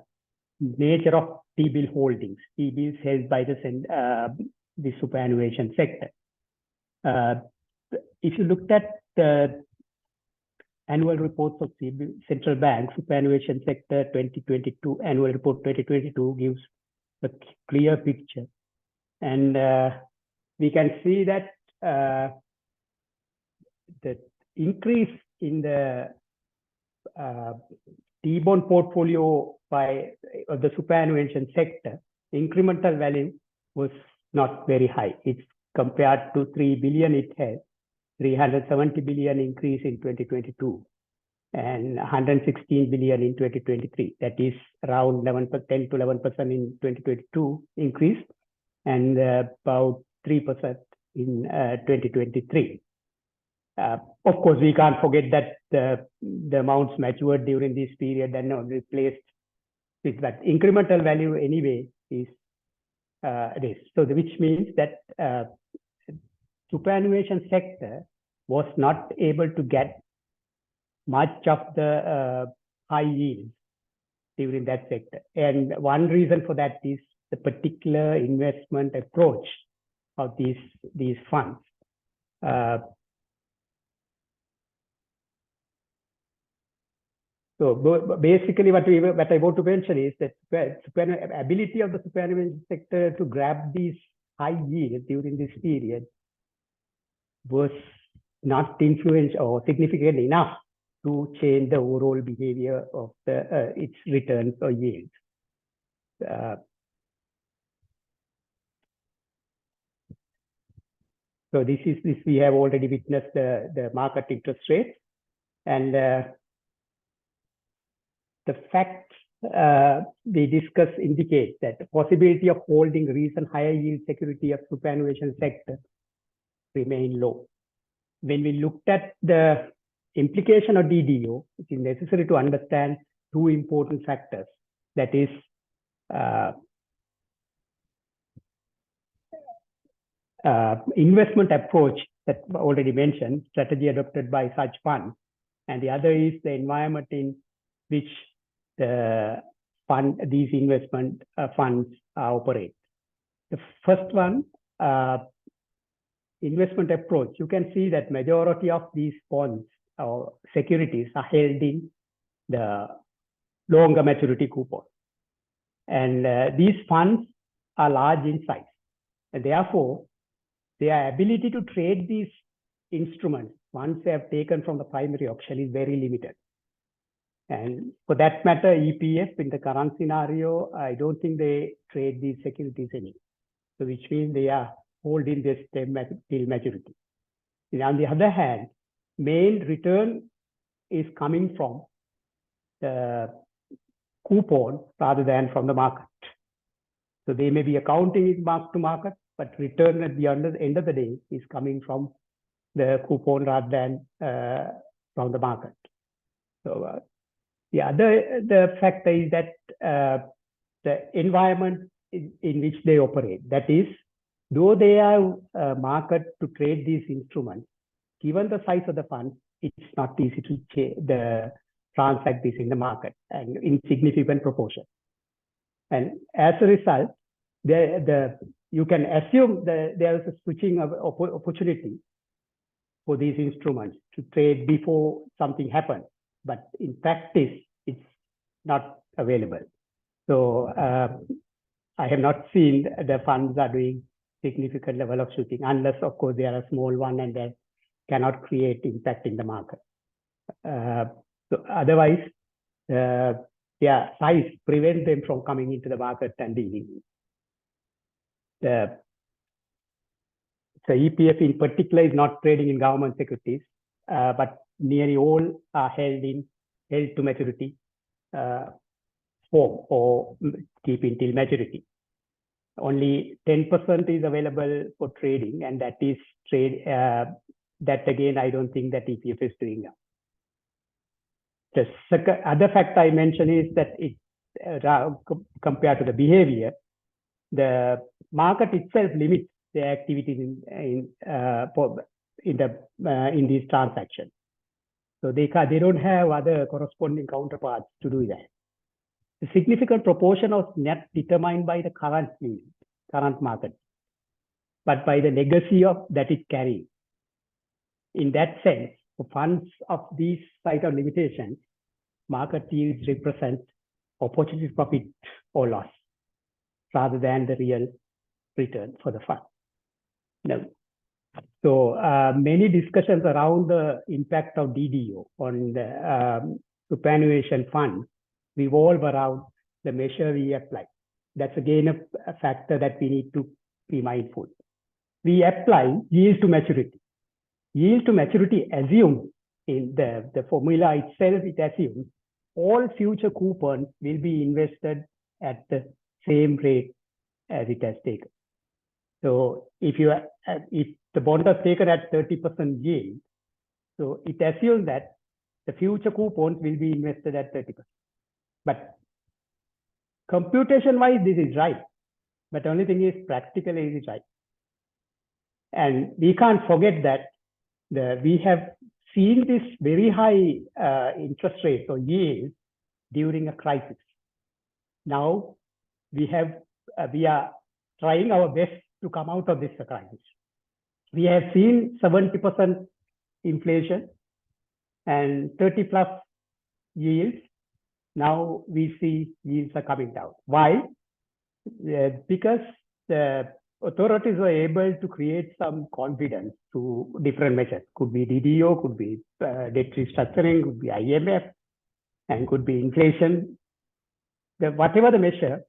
nature of T-bill holdings, T-bills held by the superannuation sector. If you looked at the annual reports of the central bank, superannuation sector 2022, annual report 2022 gives a clear picture. And we can see that the increase in the T-bond portfolio by the superannuation sector, incremental value was not very high. It's compared to 3 billion it has. 370 billion increase in 2022, and 116 billion in 2023. That is around 10 to 11% in 2022 increase, and about 3% in 2023. Of course, we can't forget that the amounts matured during this period and not replaced with that incremental value anyway is this. So which means that superannuation sector was not able to get much of the high yields during that sector. And one reason for that is the particular investment approach of these funds. So basically what I want to mention is that ability of the superannuation sector to grab these high yields during this period was not influential or significant enough to change the overall behavior of its returns or yields. So this we have already witnessed the market interest rates, and the facts we discuss indicate that the possibility of holding recent higher yield security of superannuation sector remain low. When we looked at the implication of DDO, it is necessary to understand two important factors. That is, investment approach that already mentioned, strategy adopted by such funds, and the other is the environment in which these investment funds operate. The first one, investment approach, you can see that majority of these bonds or securities are held in the longer maturity coupon. And these funds are large in size. And therefore, their ability to trade these instruments once they have taken from the primary auction is very limited. And for that matter, EPF in the current scenario, I don't think they trade these securities anymore. So which means they are holding this till maturity. And on the other hand, main return is coming from the coupon rather than from the market. So they may be accounting is mark to market, but return at the end of the day is coming from the coupon rather than from the market. So the factor is that the environment in which they operate, that is, though they are market to trade these instruments, given the size of the fund, it's not easy to transact this in the market and in significant proportion. And as a result, you can assume that there is a switching of opportunity for these instruments to trade before something happens. But in practice, it's not available. So I have not seen the funds are doing significant level of switching, unless, of course, they are a small one and they cannot create impact in the market. So otherwise, their size prevents them from coming into the market and dealing. So EPF in particular is not trading in government securities, but nearly all are held to maturity form or keeping till maturity. Only 10% is available for trading, and that is that again, I don't think that EPF is doing now. The other fact I mentioned is that compared to the behavior, the market itself limits their activities in these transactions. So they don't have other corresponding counterparts to do that. A significant proportion of net determined by the current market, but by the legacy of that it carries. In that sense, for funds of these type of limitations, market yields represent opportunity profit or loss rather than the real return for the fund. Now, so many discussions around the impact of DDO on the superannuation fund revolve around the measure we apply. That's again a factor that we need to be mindful. We apply yield to maturity. yield to maturity assumes in the formula itself, it assumes all future coupons will be invested at the same rate as it has taken. So if the bond is taken at 30% yield, so it assumes that the future coupons will be invested at 30%. But computation-wise, this is right. But the only thing is practically it is right. And we can't forget that we have seen this very high interest rate or yield during a crisis. Now we are trying our best to come out of this crisis. We have seen 70% inflation and 30+ yields. Now we see yields are coming down. Why? Because the authorities were able to create some confidence through different measures. Could be DDO, could be debt restructuring, could be IMF, and could be inflation. Whatever the measure,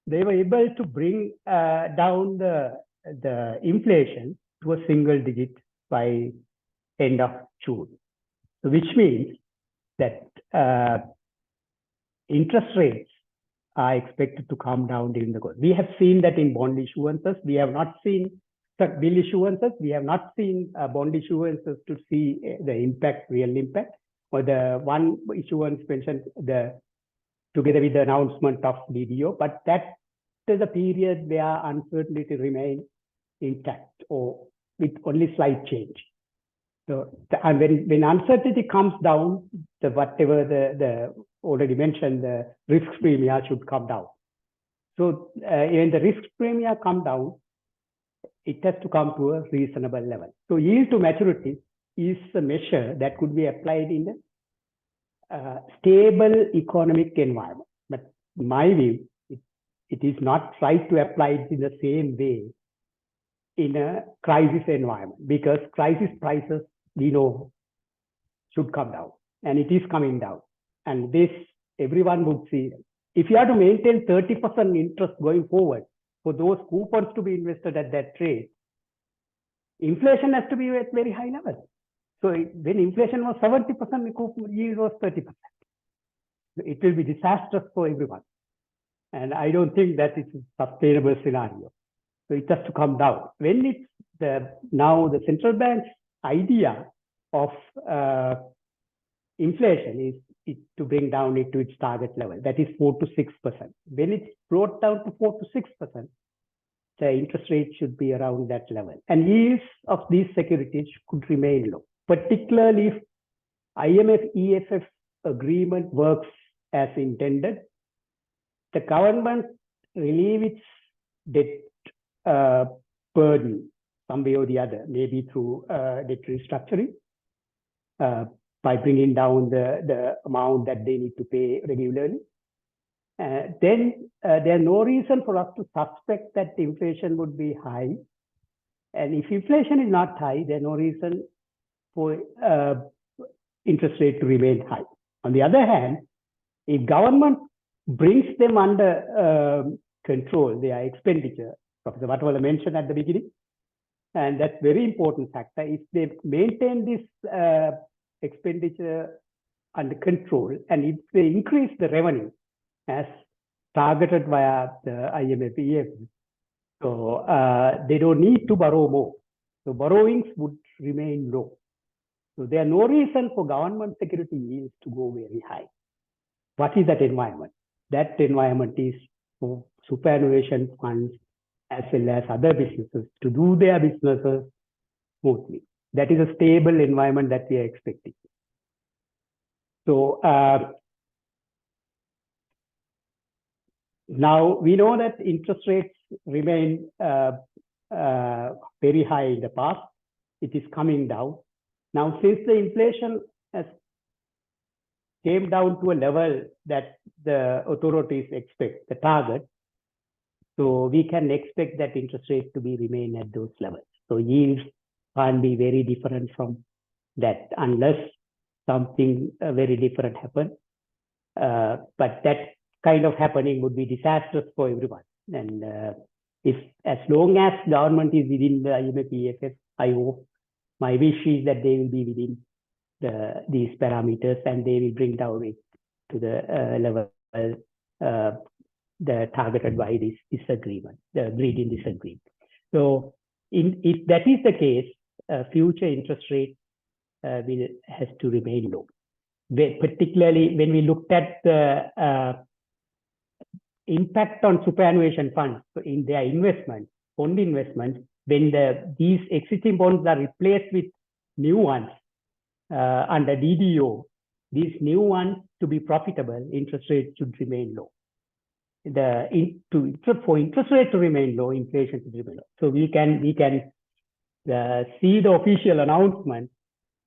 they were able to bring down the inflation to a single digit by end of June. So which means that interest rates are expected to come down during the course. We have seen that in bond issuances. We have not seen bill issuances. We have not seen bond issuances to see the impact, real impact. Or the one issuance mentioned together with the announcement of DDO, but that is a period where uncertainty remains intact or with only slight change. So and when uncertainty comes down, whatever the already mentioned, the risk premia should come down. So when the risk premia come down, it has to come to a reasonable level. So yield to maturity is a measure that could be applied in a stable economic environment. But in my view, it is not right to apply it in the same way in a crisis environment, because crisis prices, we know, should come down, and it is coming down. And this, everyone would see. If you have to maintain 30% interest going forward for those coupons to be invested at that rate, inflation has to be at very high level. So when inflation was 70%, the coupon yield was 30%. It will be disastrous for everyone. And I don't think that it's a sustainable scenario. So it has to come down. When it's now the central bank's idea of inflation is to bring down it to its target level, that is 4 to 6%. When it's brought down to 4 to 6%, the interest rate should be around that level. And yields of these securities could remain low, particularly if IMF-EFF agreement works as intended. The government relieve its debt burden some way or the other, maybe through debt restructuring, by bringing down the amount that they need to pay regularly. Then there's no reason for us to suspect that inflation would be high. And if inflation is not high, there's no reason for interest rate to remain high. On the other hand, if government brings them under control, their expenditure, Professor Watawala mentioned at the beginning, and that's very important factor. If they maintain this expenditure under control, and if they increase the revenue as targeted via the IMF-EFF, so they don't need to borrow more. So borrowings would remain low. So there are no reason for government security yields to go very high. What is that environment? That environment is for superannuation funds as well as other businesses to do their businesses smoothly. That is a stable environment that we are expecting. So now we know that interest rates remain very high in the past. It is coming down. Now, since the inflation has came down to a level that the authorities expect, the target, so we can expect that interest rates to be remain at those levels. So yields can't be very different from that unless something very different happens. But that kind of happening would be disastrous for everyone. And if as long as government is within the IMF-EFF, I hope My wish is that they will be within these parameters and they will bring down it to the level the targeted by this disagreement, the agreed in disagreement. So if that is the case, future interest rate has to remain low. Particularly when we looked at the impact on superannuation funds in their investment, bond investment, when these existing bonds are replaced with new ones under DDO, these new ones to be profitable, interest rates should remain low. For interest rate to remain low, inflation should remain low. So we can see the official announcement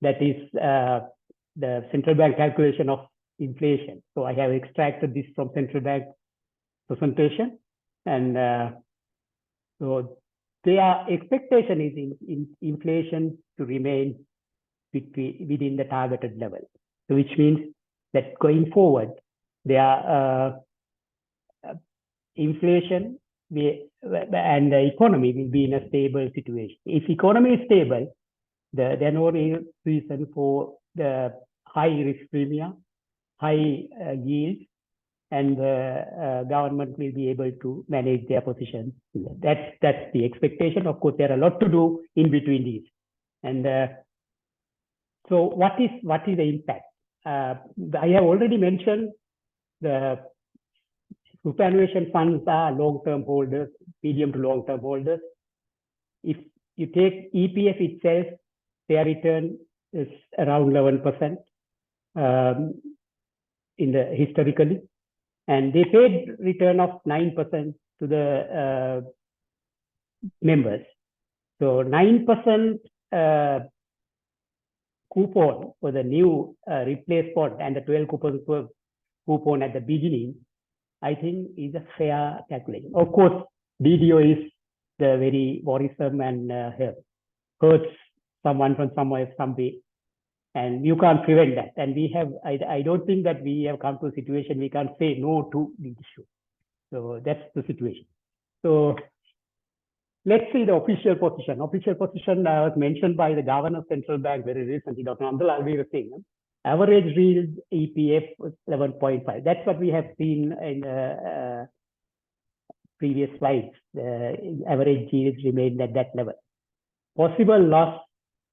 that is the central bank calculation of inflation. So I have extracted this from central bank presentation, and so their expectation is in inflation to remain within the targeted level. So which means that going forward, their inflation and the economy will be in a stable situation. If economy is stable, there are no reason for the high risk premium, high yield, and the government will be able to manage their position. That's the expectation. Of course, there are a lot to do in between these. And so what is the impact? I have already mentioned the superannuation funds are long-term holders, medium to long-term holders. If you take EPF itself, their return is around 11% historically, and they paid return of 9% to the members. So 9% coupon for the new replaced bond and the 12 coupon at the beginning, I think is a fair calculation. Of course, DDO is the very worrisome and hurts someone from somewhere, some way, and you can't prevent that. And we have, I don't think that we have come to a situation we can't say no to the issue. So that's the situation. So let's see the official position. Official position was mentioned by the governor of central bank very recently, Dr. Nandala Alveera. Average yield EPF was 11.5. That's what we have seen in previous slides. The average yields remained at that level. Possible loss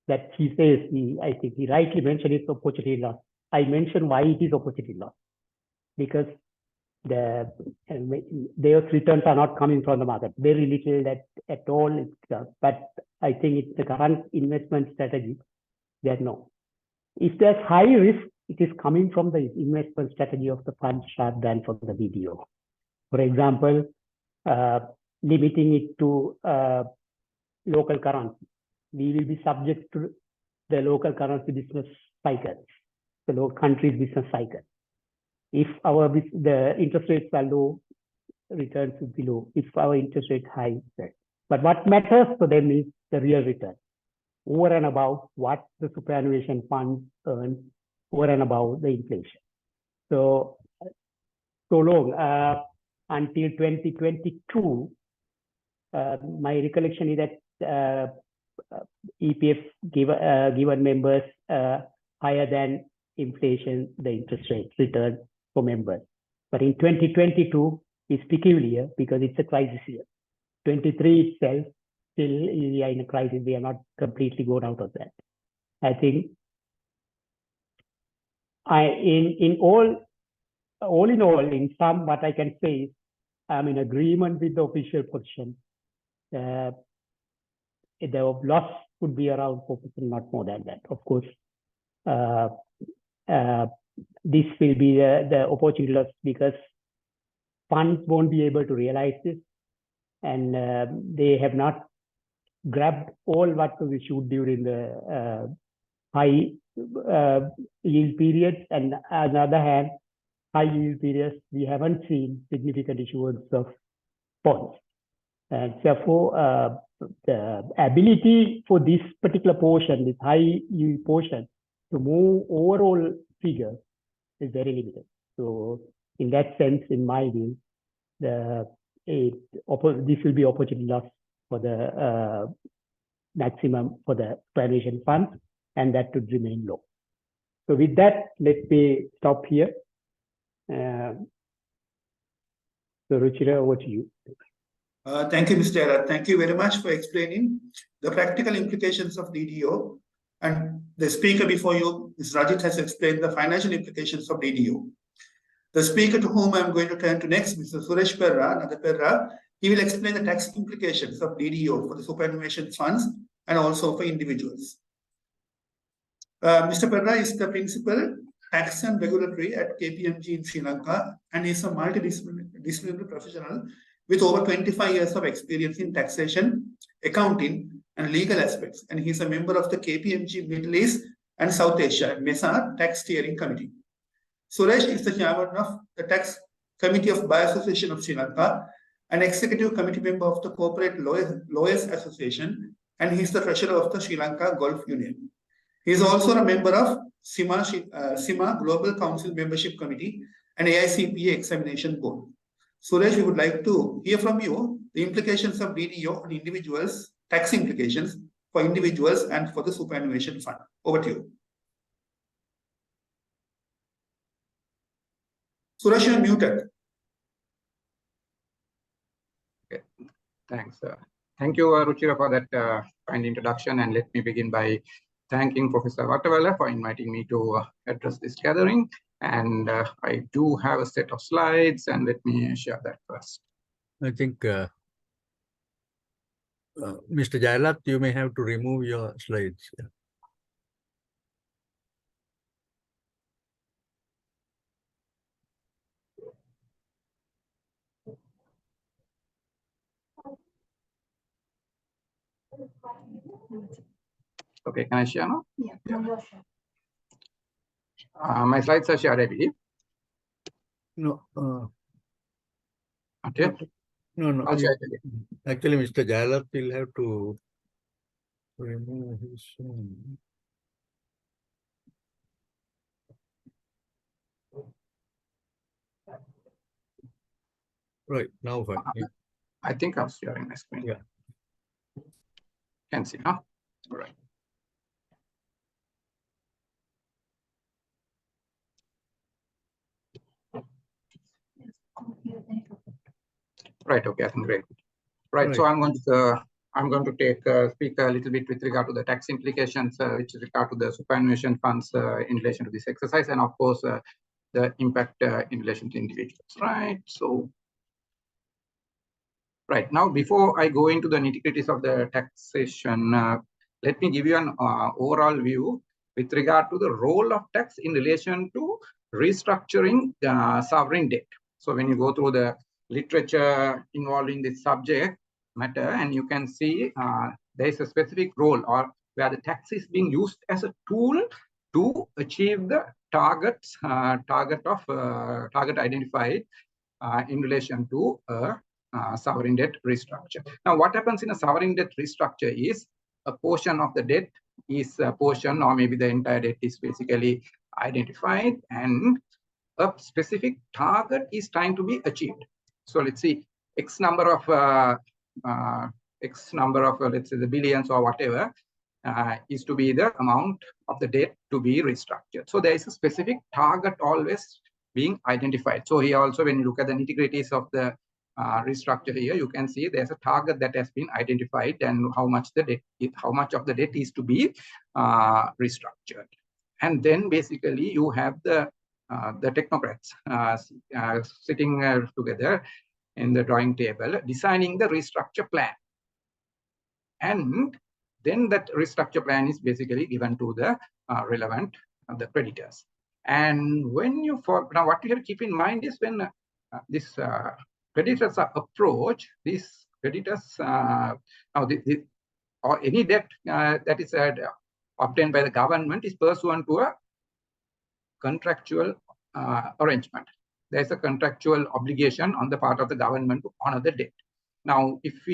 that he says, I think he rightly mentioned it's opportunity loss. I mentioned why it is opportunity loss. Because their returns are not coming from the market. Very little at all. But I think it's the current investment strategy. There's no. If there's high risk, it is coming from the investment strategy of the fund rather than from the DDO. For example, limiting it to local currency. We will be subject to the local currency business cycle, the local country's business cycle. If the interest rates are low, returns will be low. If our interest rate high, but what matters for them is the real return, over and above what the superannuation funds earn, over and above the inflation. So long until 2022, my recollection is that EPF given members higher than inflation, the interest rate return for members. But in 2022 is peculiar because it's a crisis year. 23 itself, still we are in a crisis. We are not completely gone out of that. I think in sum, what I can say is I'm in agreement with the official position. The loss could be around 4%, not more than that. Of course, this will be the opportunity loss because funds won't be able to realize this, and they have not grabbed all what we should during the high yield periods, and on the other hand, high yield periods, we haven't seen significant issuance of bonds. And therefore, the ability for this particular portion, this high yield portion, to move overall figure is very limited. So in that sense, in my view, this will be opportunity loss for the maximum for the superannuation funds, and that would remain low. So with that, let me stop here. So Ruchira, over to you. Thank you, Mr. Yadav. Thank you very much for explaining the practical implications of DDO. And the speaker before you, Ms. Rajit, has explained the financial implications of DDO. The speaker to whom I'm going to turn to next, Mr. Suresh Perra, another Perra, he will explain the tax implications of DDO for the superannuation funds and also for individuals. Mr. Perra is the principal tax and regulatory at KPMG in Sri Lanka, and is a multidisciplinary professional with over 25 years of experience in taxation, accounting, and legal aspects. And he's a member of the KPMG Middle East and South Asia MESA Tax Steering Committee. Suresh is the chairman of the Tax Committee of Bar Association of Sri Lanka, an executive committee member of the Corporate Lawyers Association, and he's the treasurer of the Sri Lanka Golf Union. He is also a member of CMA Global Council Membership Committee and AICPA Examination Board. Suresh, we would like to hear from you the implications of DDO on individuals, tax implications for individuals and for the superannuation fund. Over to you. Suresh, you are muted. Okay, thanks. Thank you, Ruchira, for that kind introduction. And let me begin by thanking Professor Vatawala for inviting me to address this gathering. And I do have a set of slides, and let me share that first. I think Mr. Jailat, you may have to remove your slides. Okay, can I share now? Yeah. My slides are shared, I believe. No. Okay. No. I'll share it again. Actually, Mr. Jailat will have to remove his. Right, now fine. I think I'm sharing my screen. Yeah. Can see, huh? All right. Right, okay, I think great. Right, so I'm going to speak a little bit with regard to the tax implications, which is regard to the superannuation funds in relation to this exercise, and of course the impact in relation to individuals. Right, so right now, before I go into the nitty-gritties of the taxation, let me give you an overall view with regard to the role of tax in relation to restructuring sovereign debt. So when you go through the literature involving this subject matter, and you can see there is a specific role or where the tax is being used as a tool to achieve the target identified in relation to sovereign debt restructure. Now, what happens in a sovereign debt restructure is a portion of the debt is a portion, or maybe the entire debt is basically identified, and a specific target is trying to be achieved. So let's see, X number of let's say the billions or whatever is to be the amount of the debt to be restructured. So there is a specific target always being identified. So here also, when you look at the nitty-gritties of the restructure here, you can see there's a target that has been identified, and how much of the debt is to be restructured. And then basically you have the technocrats sitting together in the drawing table, designing the restructure plan. And then that restructure plan is basically given to the relevant the creditors. And when you now what you have to keep in mind is when this creditors are approached, these creditors or any debt that is obtained by the government is pursuant to a contractual arrangement. There is a contractual obligation on the part of the government to honor the debt. Now, if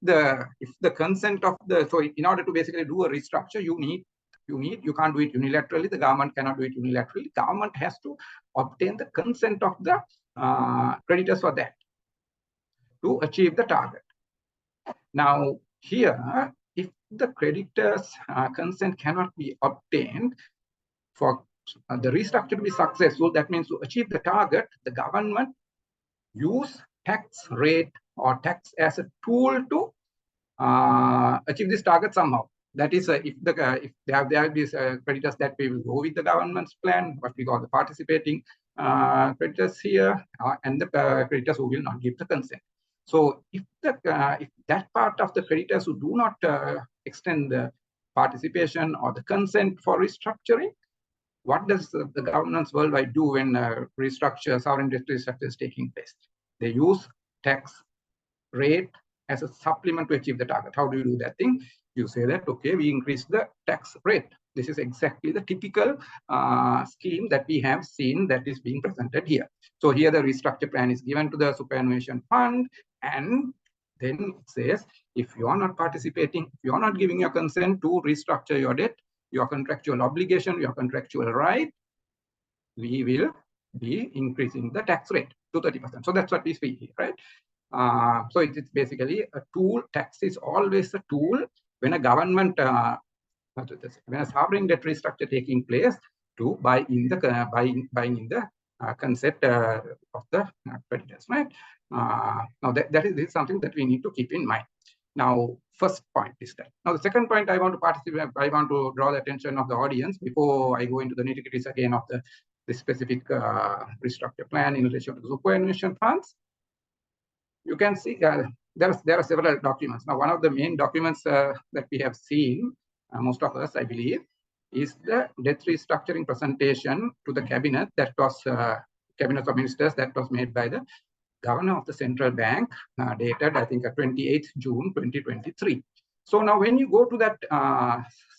the consent of the, so in order to basically do a restructure, you can't do it unilaterally. The government cannot do it unilaterally. Government has to obtain the consent of the creditors for that to achieve the target. Now, here, if the creditor's consent cannot be obtained for the restructure to be successful, that means to achieve the target, the government use tax rate or tax as a tool to achieve this target somehow. That is, if they have these creditors that we will go with the government's plan, what we call the participating creditors here, and the creditors who will not give the consent. So if that part of the creditors who do not extend the participation or the consent for restructuring, what does the governments worldwide do when sovereign debt restructure is taking place? They use tax rate as a supplement to achieve the target. How do you do that thing? You say that, okay, we increase the tax rate. This is exactly the typical scheme that we have seen that is being presented here. So here the restructure plan is given to the superannuation fund, and then it says, if you are not participating, if you are not giving your consent to restructure your debt, your contractual obligation, your contractual right, we will be increasing the tax rate to 30%. So that's what we see here, right? So it's basically a tool. Tax is always a tool when a government, when a sovereign debt restructure taking place to buy in the buying in the consent of the creditors, right? Now this is something that we need to keep in mind. Now, first point is that. Now, the second point I want to draw the attention of the audience before I go into the nitty-gritties again of the specific restructure plan in relation to the superannuation funds. You can see there are several documents. Now, one of the main documents that we have seen, most of us, I believe, is the debt restructuring presentation to the cabinet that was cabinet of ministers that was made by the Governor of the Central Bank, dated, I think, 28th June 2023. So now when you go to that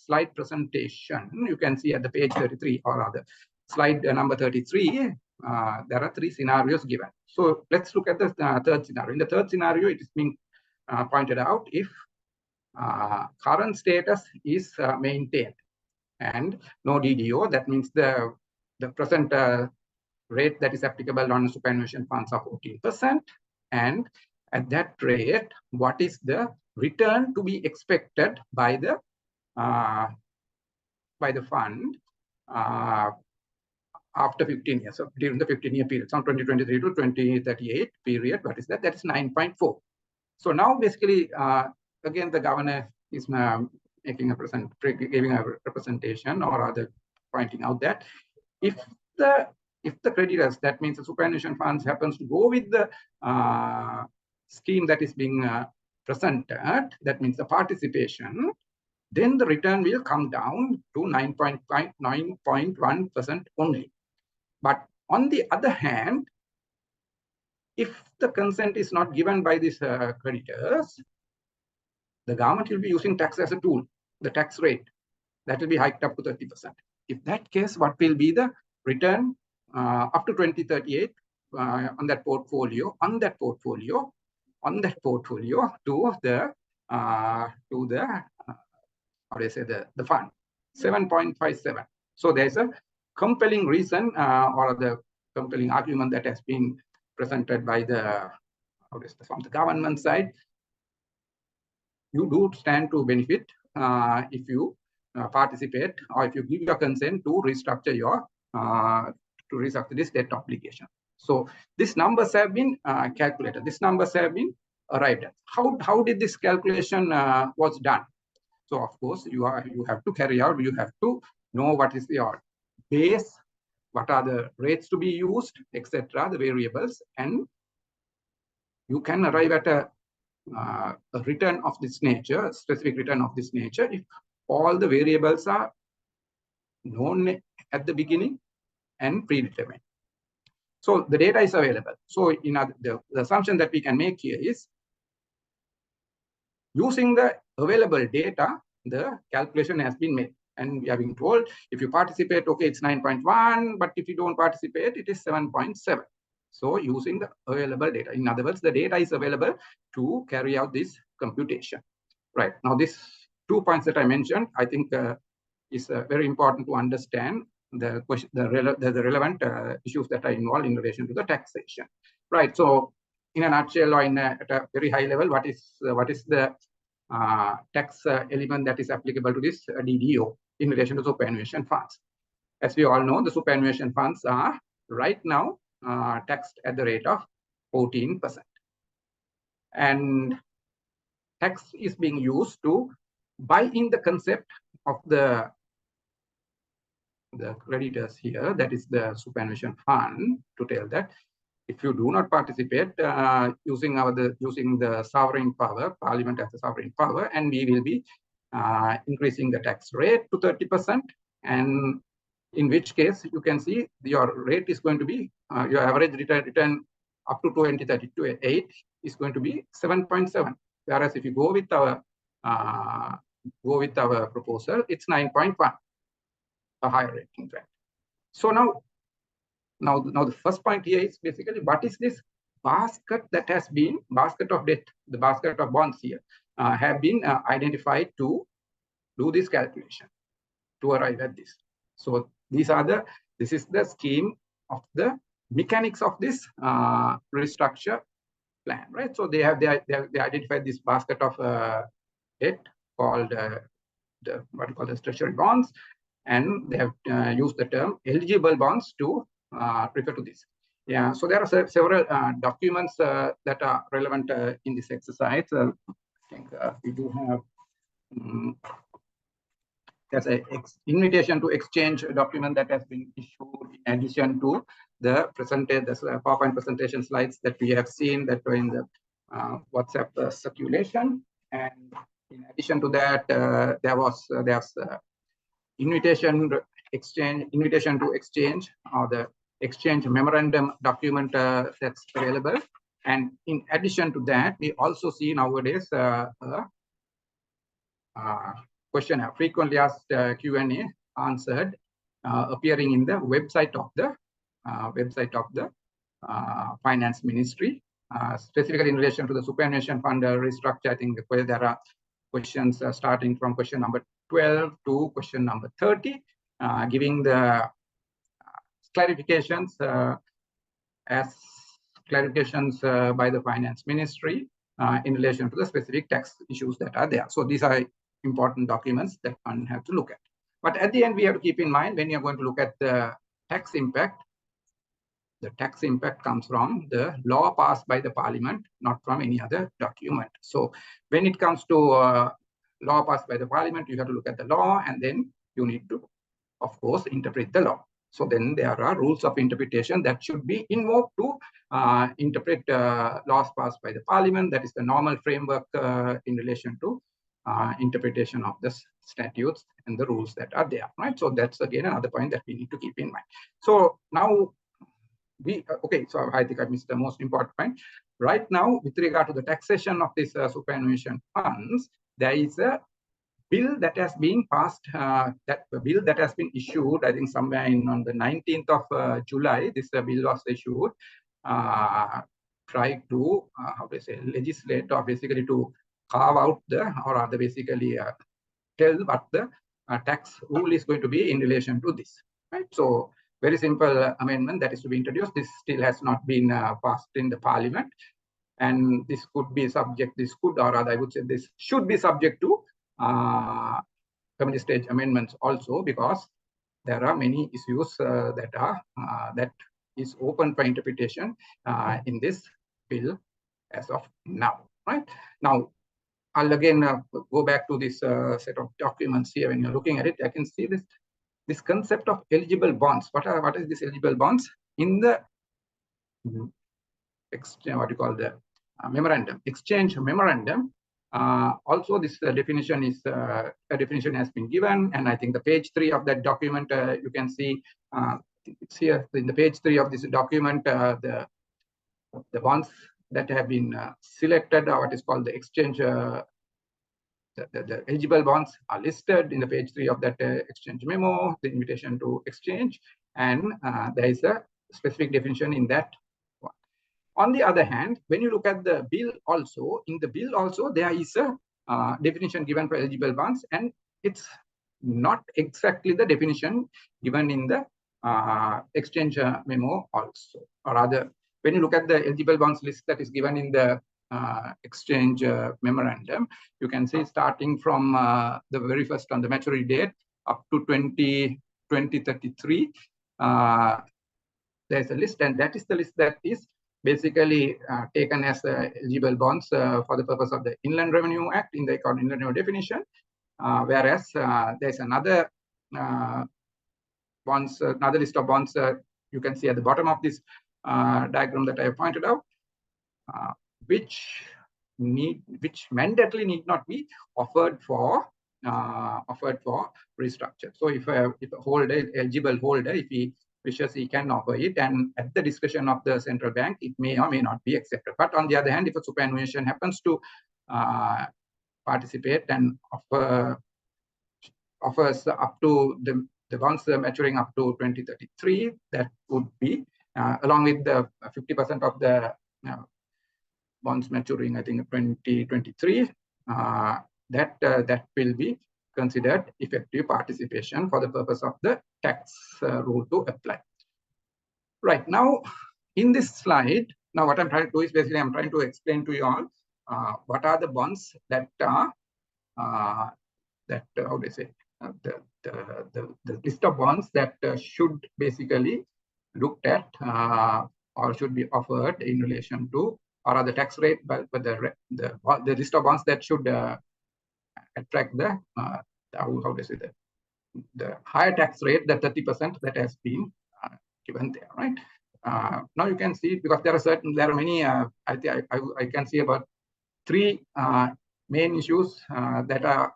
slide presentation, you can see at the page 33, or rather slide number 33, there are three scenarios given. So let's look at the third scenario. In the third scenario, it is being pointed out if current status is maintained and no DDO, that means the present rate that is applicable on superannuation funds are 14%, and at that rate, what is the return to be expected by the fund after 15 years, so during the 15-year period, from 2023 to 2038 period? What is that? That is 9.4. So now basically, again, the governor is giving a representation, or rather pointing out that if the creditors, that means the superannuation funds, happens to go with the scheme that is being presented, that means the participation, then the return will come down to 9.1% only. But on the other hand, if the consent is not given by these creditors, the government will be using tax as a tool, the tax rate, that will be hiked up to 30%. In that case, what will be the return up to 2038 on that portfolio to the how do I say, the fund? 7.57. So there's a compelling reason or the compelling argument that has been presented by from the government side. You do stand to benefit if you participate, or if you give your consent to restructure your this debt obligation. So these numbers have been calculated. These numbers have been arrived at. How did this calculation was done? So of course you have to carry out. You have to know what is your base, what are the rates to be used, etc., the variables, and you can arrive at a return of this nature, a specific return of this nature, if all the variables are known at the beginning and predetermined. So the data is available. So the assumption that we can make here is, using the available data, the calculation has been made. And we are being told, if you participate, okay, it's 9.1, but if you don't participate, it is 7.7. So using the available data. In other words, the data is available to carry out this computation. Right. Now, these 2 points that I mentioned, I think is very important to understand the relevant issues that are involved in relation to the taxation. Right. So in a nutshell, or at a very high level, what is the tax element that is applicable to this DDO in relation to superannuation funds. As we all know, the superannuation funds are right now taxed at the rate of 14%. And tax is being used to buy in the concept of the creditors here, that is the superannuation fund, to tell that if you do not participate using the sovereign power, Parliament as a sovereign power, and we will be increasing the tax rate to 30%, and in which case you can see your rate is going to be your average return up to 2038 is going to be 7.7, whereas if you go with our proposal, it's 9.1, a higher rate in fact. So now the first point here is basically what is this basket that has been basket of debt, the basket of bonds here have been identified to do this calculation to arrive at this. So this is the scheme of the mechanics of this restructure plan, right? So they identified this basket of debt called what you call as treasury bonds, and they have used the term eligible bonds to refer to this. Yeah, so there are several documents that are relevant in this exercise. I think we do have there's an invitation to exchange document that has been issued in addition to the PowerPoint presentation slides that we have seen that were in the WhatsApp circulation. And in addition to that, there's invitation to exchange, or the exchange memorandum document that's available. And in addition to that, we also see nowadays questionnaire, frequently asked Q&A answered, appearing in the website of the Finance Ministry, specifically in relation to the superannuation fund restructure. I think there are questions starting from question number 12 to question number 30, giving the clarifications by the Finance Ministry in relation to the specific tax issues that are there. So these are important documents that one have to look at. But at the end, we have to keep in mind when you're going to look at the tax impact comes from the law passed by the Parliament, not from any other document. So when it comes to law passed by the Parliament, you have to look at the law, and then you need to, of course, interpret the law. So then there are rules of interpretation that should be invoked to interpret laws passed by the Parliament. That is the normal framework in relation to interpretation of the statutes and the rules that are there, right? So that's again another point that we need to keep in mind. So now so I think I missed the most important point. Right now, with regard to the taxation of this superannuation funds, there is a bill that has been passed, bill that has been issued, I think somewhere on the 19th of July, this bill was issued, try to, legislate, or basically to carve out basically tell what the tax rule is going to be in relation to this, right? So very simple amendment that is to be introduced. This still has not been passed in the Parliament, and this could be subject, or rather I would say this should be subject to committee stage amendments also, because there are many issues that is open for interpretation in this bill as of now, right? Now, I'll again go back to this set of documents here. When you're looking at it, I can see this concept of eligible bonds. What is this eligible bonds? In the memorandum, exchange memorandum, also this definition is a definition has been given, and I think the page 3 of that document you can see it's here in the page 3 of this document, the bonds that have been selected, or what is called the exchange, the eligible bonds are listed in the page 3 of that exchange memo, the invitation to exchange, and there is a specific definition in that one. On the other hand, when you look at the bill also, in the bill also, there is a definition given for eligible bonds, and it's not exactly the definition given in the exchange memo also, or rather, when you look at the eligible bonds list that is given in the exchange memorandum, you can see starting from the very first on the maturity date up to 2033, there's a list, and that is the list that is basically taken as eligible bonds for the purpose of the Inland Revenue Act in the Inland Revenue definition, whereas there's another bonds, another list of bonds you can see at the bottom of this diagram that I have pointed out, which mandatorily need not be offered for restructure. So if a holder, eligible holder, if he wishes, he can offer it, and at the discretion of the central bank, it may or may not be accepted. But on the other hand, if a superannuation happens to participate and offers up to the bonds maturing up to 2033, that would be along with the 50% of the bonds maturing, I think 2023, that will be considered effective participation for the purpose of the tax rule to apply. Right now, in this slide, now what I'm trying to do is basically I'm trying to explain to you all what are the bonds that are how do I say the list of bonds that should basically looked at or should be offered in relation to, or are the tax rate, but the list of bonds that should attract the how do I say the higher tax rate, the 30% that has been given there, right? Now you can see, because there are many. I can see about 3 main issues that are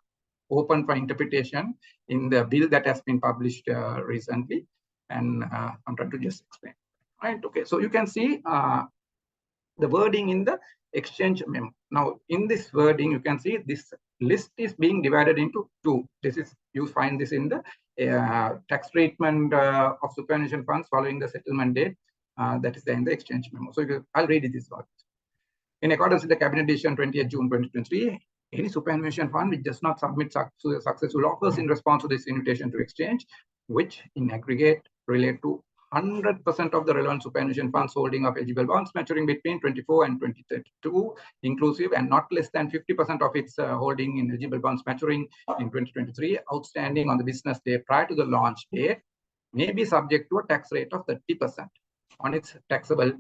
open for interpretation in the bill that has been published recently, and I'm trying to just explain. Right? Okay. So you can see the wording in the exchange memo. Now, in this wording, you can see this list is being divided into 2. You find this in the tax treatment of superannuation funds following the settlement date. That is there in the exchange memo. So I'll read it this way. In accordance with the Cabinet Decision 28 June 2023, any superannuation fund which does not submit successful offers in response to this invitation to exchange, which in aggregate relate to 100% of the relevant superannuation funds holding of eligible bonds maturing between 24 and 2032 inclusive, and not less than 50% of its holding in eligible bonds maturing in 2023 outstanding on the business day prior to the launch date, may be subject to a tax rate of 30% on its taxable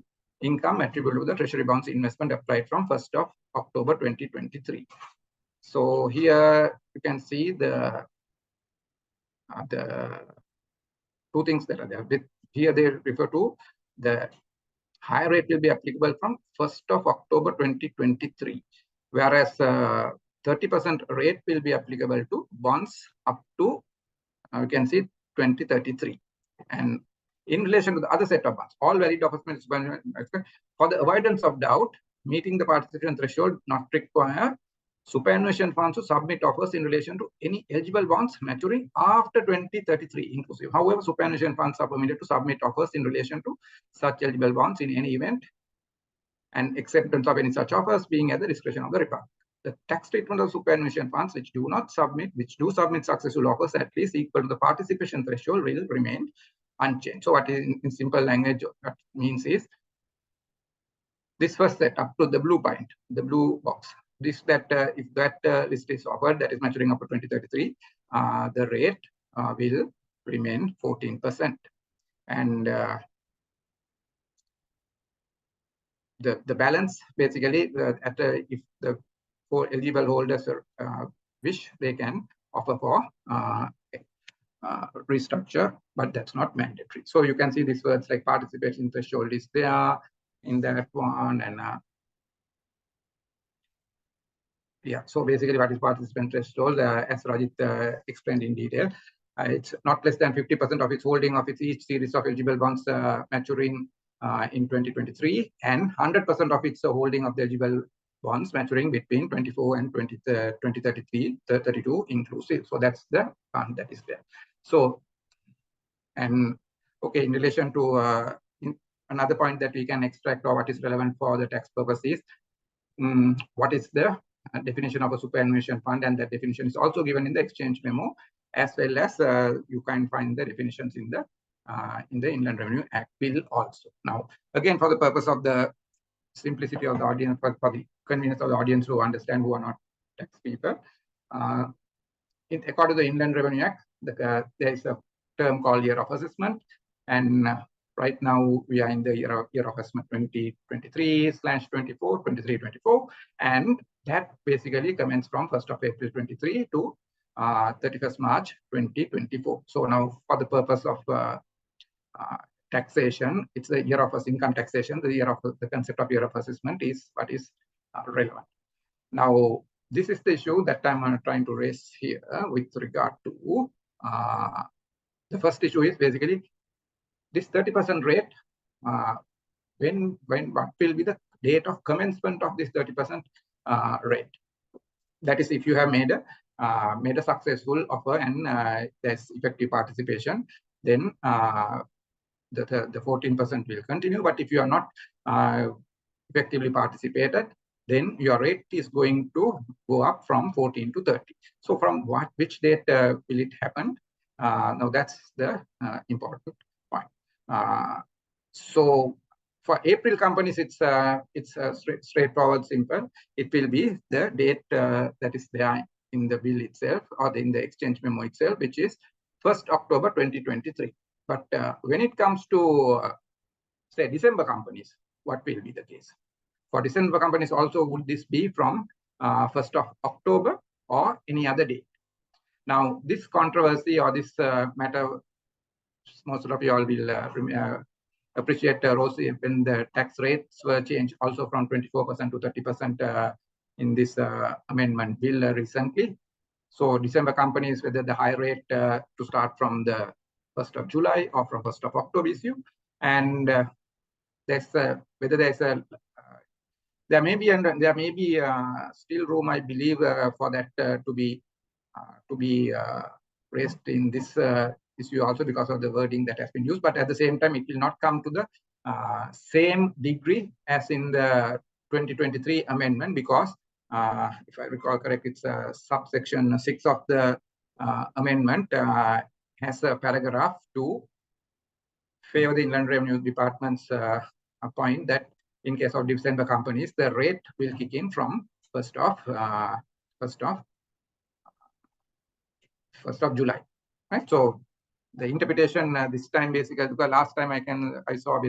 income attributable to the treasury bonds investment applied from 1st of October 2023. So here you can see the 2 things that are there. Here they refer to the higher rate will be applicable from 1st of October 2023, whereas 30% rate will be applicable to bonds up to, you can see 2033. And in relation to the other set of bonds, all valid offers for the avoidance of doubt, meeting the participation threshold not require superannuation funds to submit offers in relation to any eligible bonds maturing after 2033 inclusive. However, superannuation funds are permitted to submit offers in relation to such eligible bonds in any event, and acceptance of any such offers being at the discretion of the Republic. The tax treatment of superannuation funds which do submit successful offers at least equal to the participation threshold will remain unchanged. So what is in simple language what means is this first set up to the blue point, the blue box. If that list is offered that is maturing up to 2033, the rate will remain 14%. And the balance basically if the 4 eligible holders wish, they can offer for restructure, but that's not mandatory. So you can see these words like participation threshold is there in that one, and yeah, so basically what is participant threshold, as Rajit explained in detail, it's not less than 50% of its holding of each series of eligible bonds maturing in 2023, and 100% of its holding of the eligible bonds maturing between 24 and 2032 inclusive. So that's the fund that is there. So, and okay, in relation to another point that we can extract or what is relevant for the tax purposes, what is the definition of a superannuation fund, and that definition is also given in the exchange memo, as well as you can find the definitions in the Inland Revenue Act bill also. Now, again, for the purpose of the simplicity of the audience, for the convenience of the audience to understand who are not tax people. According to the Inland Revenue Act, there is a term called year of assessment, and right now we are in the year of assessment 2023/24, 23/24, and that basically commences from 1st of April 23 to 31st March 2024. So now, for the purpose of taxation, it's the year of income taxation. The concept of year of assessment is what is relevant. Now, this is the issue that I'm trying to raise here with regard to the first issue is basically this 30% rate. What will be the date of commencement of this 30% rate? That is, if you have made a successful offer and there's effective participation, then the 14% will continue. But if you are not effectively participated, then your rate is going to go up from 14 to 30. So from which date will it happen? Now that's the important point. So for April companies, it's straightforward, simple. It will be the date that is there in the bill itself or in the exchange memo itself, which is 1st October 2023. But when it comes to say December companies, what will be the case? For December companies also, would this be from 1st of October or any other date? Now, this controversy or this matter, most of you all will appreciate, Rose, when the tax rates were changed also from 24% to 30% in this amendment bill recently. So December companies, whether the high rate to start from the 1st of July or from 1st of October issue, and whether there's a there may be still room, I believe, for that to be raised in this issue also because of the wording that has been used. But at the same time, it will not come to the same degree as in the 2023 amendment because, if I recall correct, it's subsection 6 of the amendment has a paragraph to favor the Inland Revenue Department's point that in case of December companies, the rate will kick in from 1st of July, right? So the interpretation this time basically, because last time we saw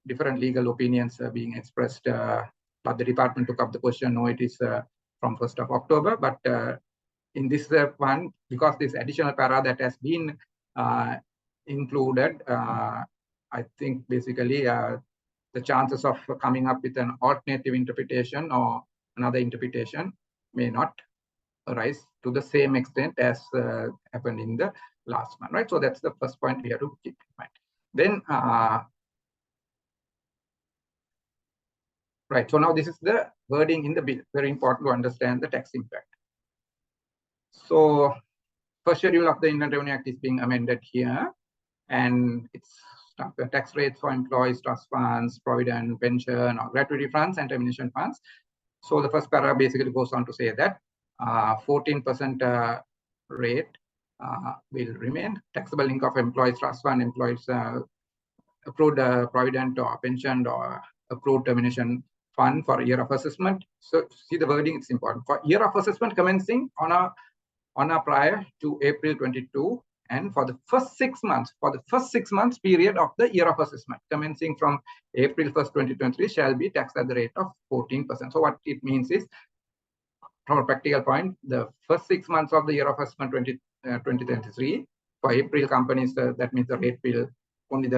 different legal opinions being expressed, but the department took up the question. No, it is from 1st of October. But in this one, because this additional para that has been included, I think basically the chances of coming up with an alternative interpretation or another interpretation may not arise to the same extent as happened in the last one, right? So that's the first point we have to keep in mind. Then, right, so now this is the wording in the bill. Very important to understand the tax impact. So first schedule of the Inland Revenue Act is being amended here, and it's the tax rates for employees, trust funds, provident, pension, or gratuity funds and termination funds. So the first paragraph basically goes on to say that 14% rate will remain. Taxable income of employees, trust fund, employees accrued provident or pension or accrued termination fund for a year of assessment. So see the wording, it's important. For year of assessment commencing on a prior to April 22, and for the first 6 months period of the year of assessment commencing from April 1st, 2023 shall be taxed at the rate of 14%. So what it means is, from a practical point, the first 6 months of the year of assessment 2023 for April companies, that means the rate will only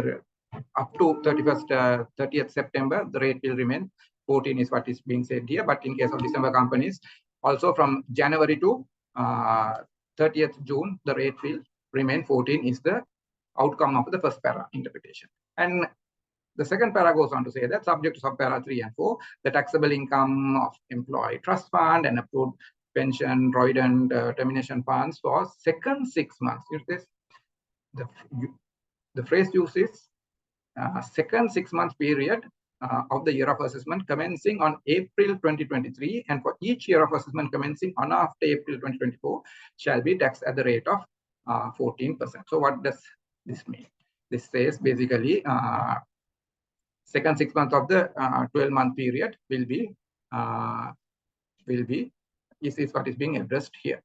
up to 30th September, the rate will remain 14 is what is being said here. But in case of December companies, also from January to 30th June, the rate will remain 14 is the outcome of the first para interpretation. And the second para goes on to say that subject to sub-para 3 and 4, the taxable income of employee trust fund and approved pension, provident, termination funds for second 6 months. The phrase uses second 6 month period of the year of assessment commencing on April 2023, and for each year of assessment commencing on after April 2024 shall be taxed at the rate of 14%. So what does this mean? This says basically second 6 months of the 12-month period will be is what is being addressed here.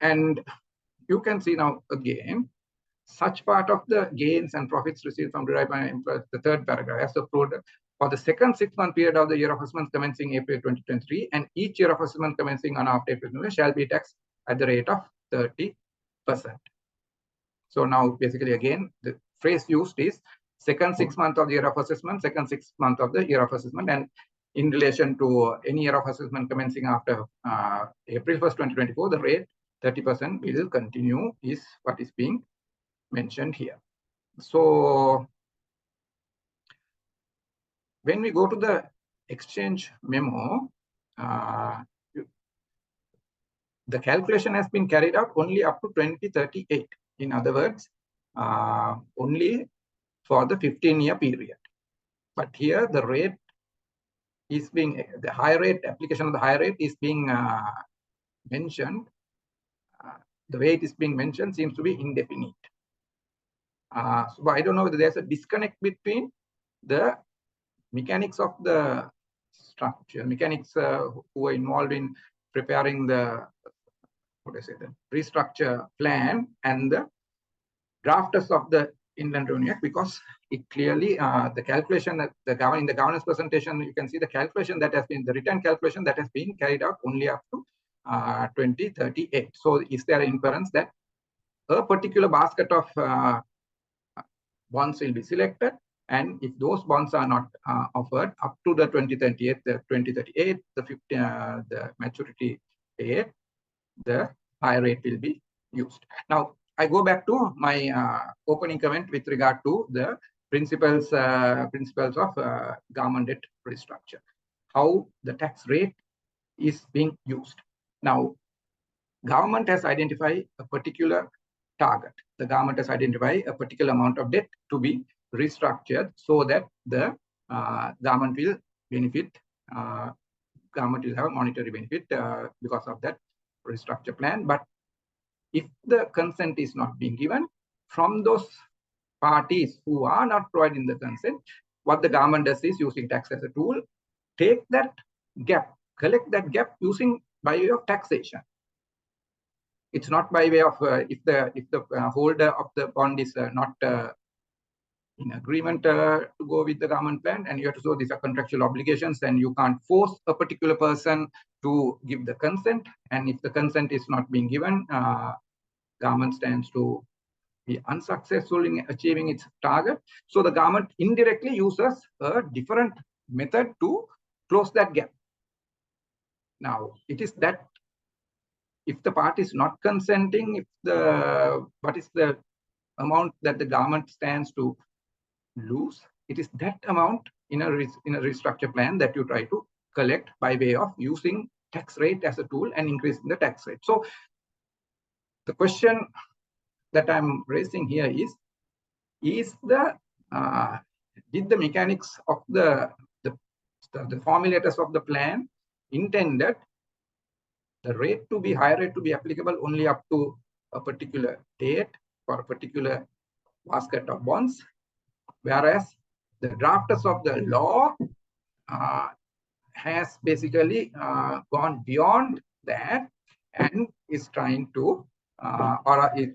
And you can see now again, such part of the gains and profits received from derived by employers, the third paragraph, as approved for the second 6-month period of the year of assessment commencing April 2023, and each year of assessment commencing on after April 2023 shall be taxed at the rate of 30%. So now basically again, the phrase used is second 6 months of the year of assessment, second 6 months of the year of assessment, and in relation to any year of assessment commencing after April 1st, 2024, the rate 30% will continue is what is being mentioned here. So when we go to the exchange memo, the calculation has been carried out only up to 2038. In other words, only for the 15-year period. But here the rate is being, the high rate, application of the high rate is being mentioned. The way it is being mentioned seems to be indefinite. So I don't know whether there's a disconnect between the mechanics of the structure, mechanics who are involved in preparing the, the restructure plan and the drafters of the Inland Revenue Act, because it clearly, the calculation that in the governance presentation, you can see the calculation that has been, the return calculation that has been carried out only up to 2038. So is there an inference that a particular basket of bonds will be selected, and if those bonds are not offered up to the 2038, the maturity date, the high rate will be used. Now, I go back to my opening comment with regard to the principles of government debt restructure, how the tax rate is being used. Now, government has identified a particular target. The government has identified a particular amount of debt to be restructured so that the government will benefit, government will have a monetary benefit because of that restructure plan. But if the consent is not being given from those parties who are not providing the consent, what the government does is, using tax as a tool, take that gap, collect that gap using by way of taxation. It's not by way of if the holder of the bond is not in agreement to go with the government plan, and you have to show these are contractual obligations, then you can't force a particular person to give the consent. And if the consent is not being given, government stands to be unsuccessful in achieving its target. So the government indirectly uses a different method to close that gap. Now, it is that if the party is not consenting, if the what is the amount that the government stands to lose, it is that amount in a restructure plan that you try to collect by way of using tax rate as a tool and increasing the tax rate. So the question that I'm raising here is the did the mechanics of the formulators of the plan intended the rate to be, higher rate to be applicable only up to a particular date for a particular basket of bonds, whereas the drafters of the law has basically gone beyond that and is trying to, or is,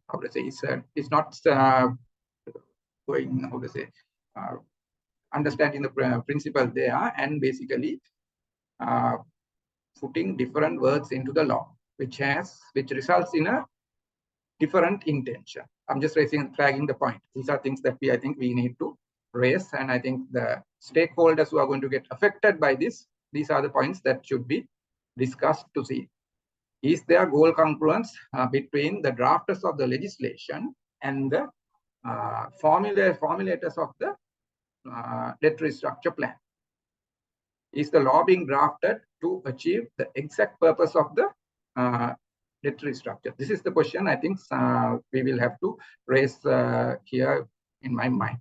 how to say, is not going, how to say, understanding the principle there, and basically putting different words into the law, which results in a different intention. I'm just flagging the point. These are things that I think we need to raise, and I think the stakeholders who are going to get affected by this, these are the points that should be discussed to see. Is there goal congruence between the drafters of the legislation and the formulators of the debt restructure plan? Is the law being drafted to achieve the exact purpose of the debt restructure? This is the question I think we will have to raise here in my mind.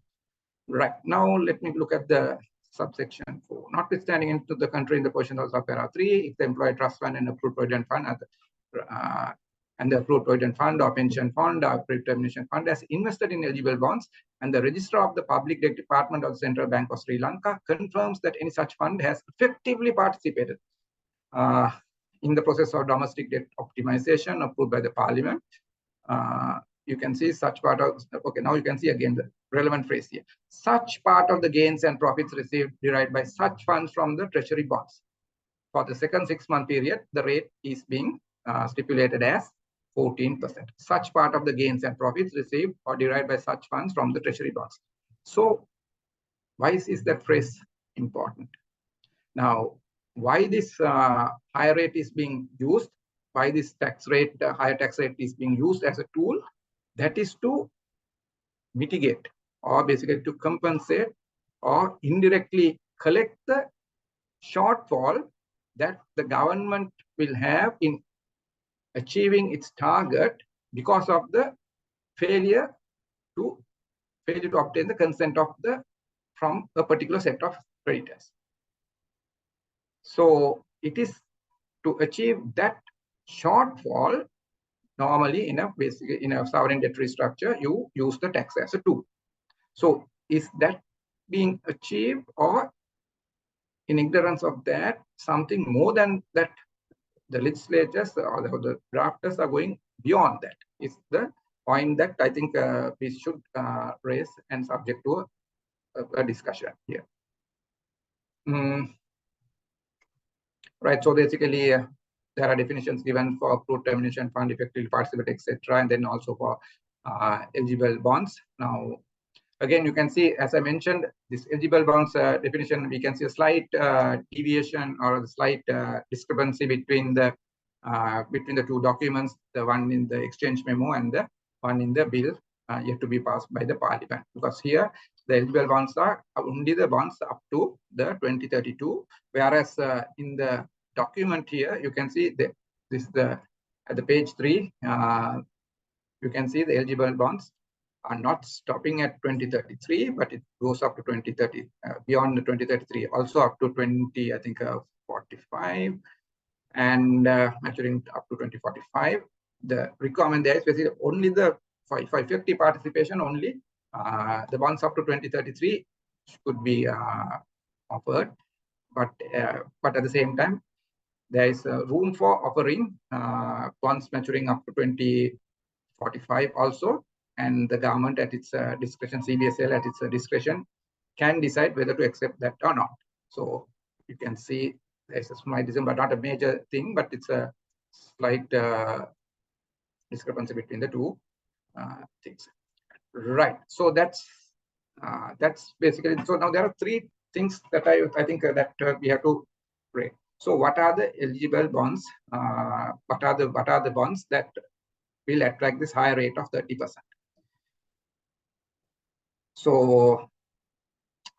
Right, now let me look at the subsection 4. Notwithstanding into the country in the portion of para 3, if the employee trust fund and approved provident fund are and the accrued provident fund or pension fund or pre-termination fund has invested in eligible bonds, and the Registrar of the Public Debt Department of the Central Bank of Sri Lanka confirms that any such fund has effectively participated in the process of domestic debt optimization approved by the Parliament. You can see such part of, okay, now you can see again the relevant phrase here. Such part of the gains and profits received derived by such funds from the treasury bonds. For the second 6-month period, the rate is being stipulated as 14%. Such part of the gains and profits received or derived by such funds from the treasury bonds. So why is that phrase important? Now, why this higher rate is being used, why this tax rate, higher tax rate is being used as a tool, that is to mitigate or basically to compensate or indirectly collect the shortfall that the government will have in achieving its target because of the failure to obtain the consent of from a particular set of creditors. So it is to achieve that shortfall. Normally in a sovereign debt restructure, you use the tax as a tool. So is that being achieved, or in ignorance of that, something more than that? The legislators or the drafters are going beyond that. Is the point that I think we should raise and subject to a discussion here. Right. So basically, there are definitions given for accrued termination fund, effectively participate, etc., and then also for eligible bonds. Now, again, you can see, as I mentioned, this eligible bonds definition, we can see a slight deviation or a slight discrepancy between the two documents, the one in the exchange memo and the one in the bill yet to be passed by the Parliament. Because here, the eligible bonds are only the bonds up to the 2032, whereas in the document here, you can see at the page 3, you can see the eligible bonds are not stopping at 2033, but it goes up to 2030, beyond the 2033, also up to 45, and maturing up to 2045. The requirement there is basically only the for effective participation only. The bonds up to 2033 could be offered, but at the same time, there is room for offering bonds maturing up to 2045 also, and the government at its discretion, CBSL at its discretion, can decide whether to accept that or not. So you can see there's a slight difference, but not a major thing, but it's a slight discrepancy between the two things. Right. So that's basically. So now there are 3 things that I think that we have to rate. So what are the eligible bonds? What are the bonds that will attract this higher rate of 30%? So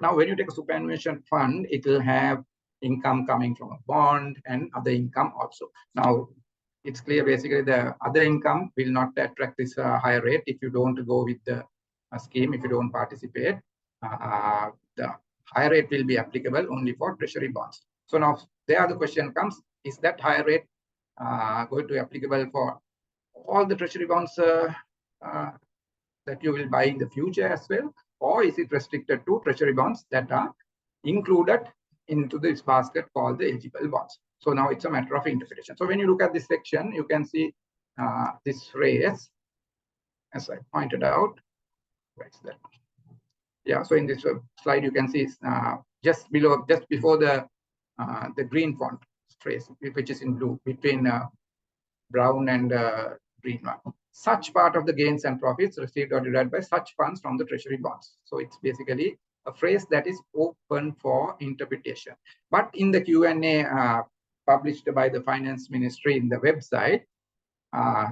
now when you take a superannuation fund, it will have income coming from a bond and other income also. Now it's clear basically the other income will not attract this higher rate if you don't go with the scheme, if you don't participate. The higher rate will be applicable only for treasury bonds. So now there the question comes, is that higher rate going to be applicable for all the treasury bonds that you will buy in the future as well? Or is it restricted to treasury bonds that are included into this basket called the eligible bonds? So now it's a matter of interpretation. So when you look at this section, you can see this phrase, as I pointed out. Where's that? Yeah, so in this slide, you can see just before the green font phrase, which is in blue, between brown and green one. Such part of the gains and profits received or derived by such funds from the treasury bonds. So it's basically a phrase that is open for interpretation. But in the Q&A published by the Finance Ministry in the website,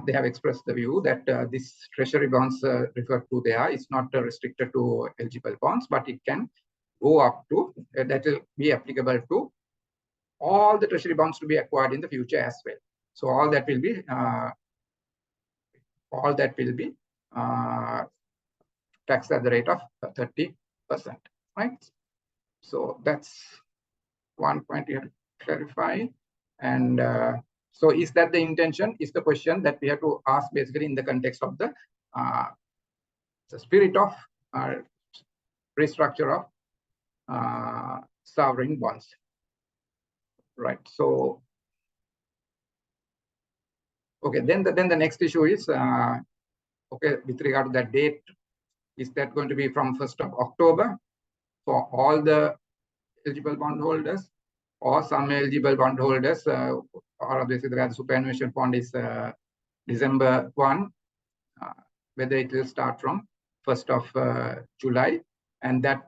they have expressed the view that this treasury bonds referred to there is not restricted to eligible bonds, but it can go up to, that will be applicable to all the treasury bonds to be acquired in the future as well. So all that will be taxed at the rate of 30%, right? So that's one point you have to clarify. And So is that the intention? Is the question that we have to ask basically in the context of the spirit of restructure of sovereign bonds, right? So, okay, then the next issue is, okay, with regard to that date, is that going to be from 1st of October for all the eligible bondholders, or some eligible bondholders, or basically the superannuation fund is December 1, whether it will start from 1st of July, and that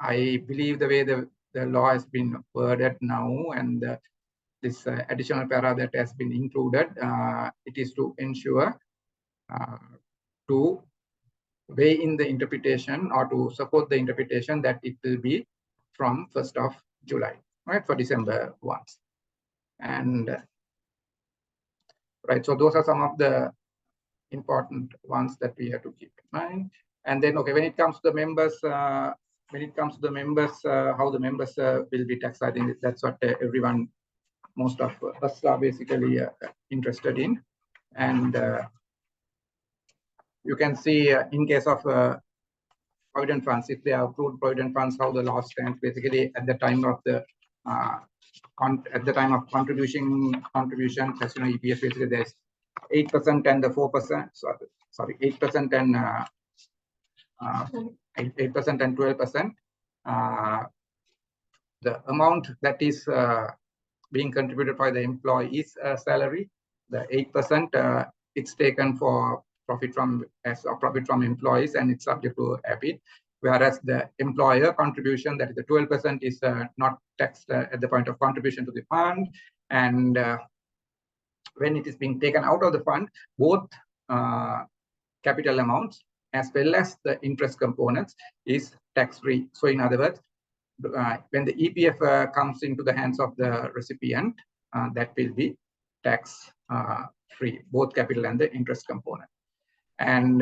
I believe the way the law has been worded now, and this additional para that has been included, it is to ensure to weigh in the interpretation or to support the interpretation that it will be from 1st of July, right, for December 1. And right, so those are some of the important ones that we have to keep in mind. And then, okay, when it comes to the members, how the members will be taxed, I think that's what everyone, most of us are basically interested in. And you can see in case of provident funds, if they are approved provident funds, how the law stands basically at the time of the contribution, as you know, EPF basically there's 8% and the 4%. Sorry, 8% and 8% and 12%. The amount that is being contributed by the employee's salary, the 8%, it's taken for profit from employees, and it's subject to APID. Whereas the employer contribution, that is the 12%, is not taxed at the point of contribution to the fund. And when it is being taken out of the fund, both capital amounts as well as the interest components is tax-free. So in other words, when the EPF comes into the hands of the recipient, that will be tax-free, both capital and the interest component. And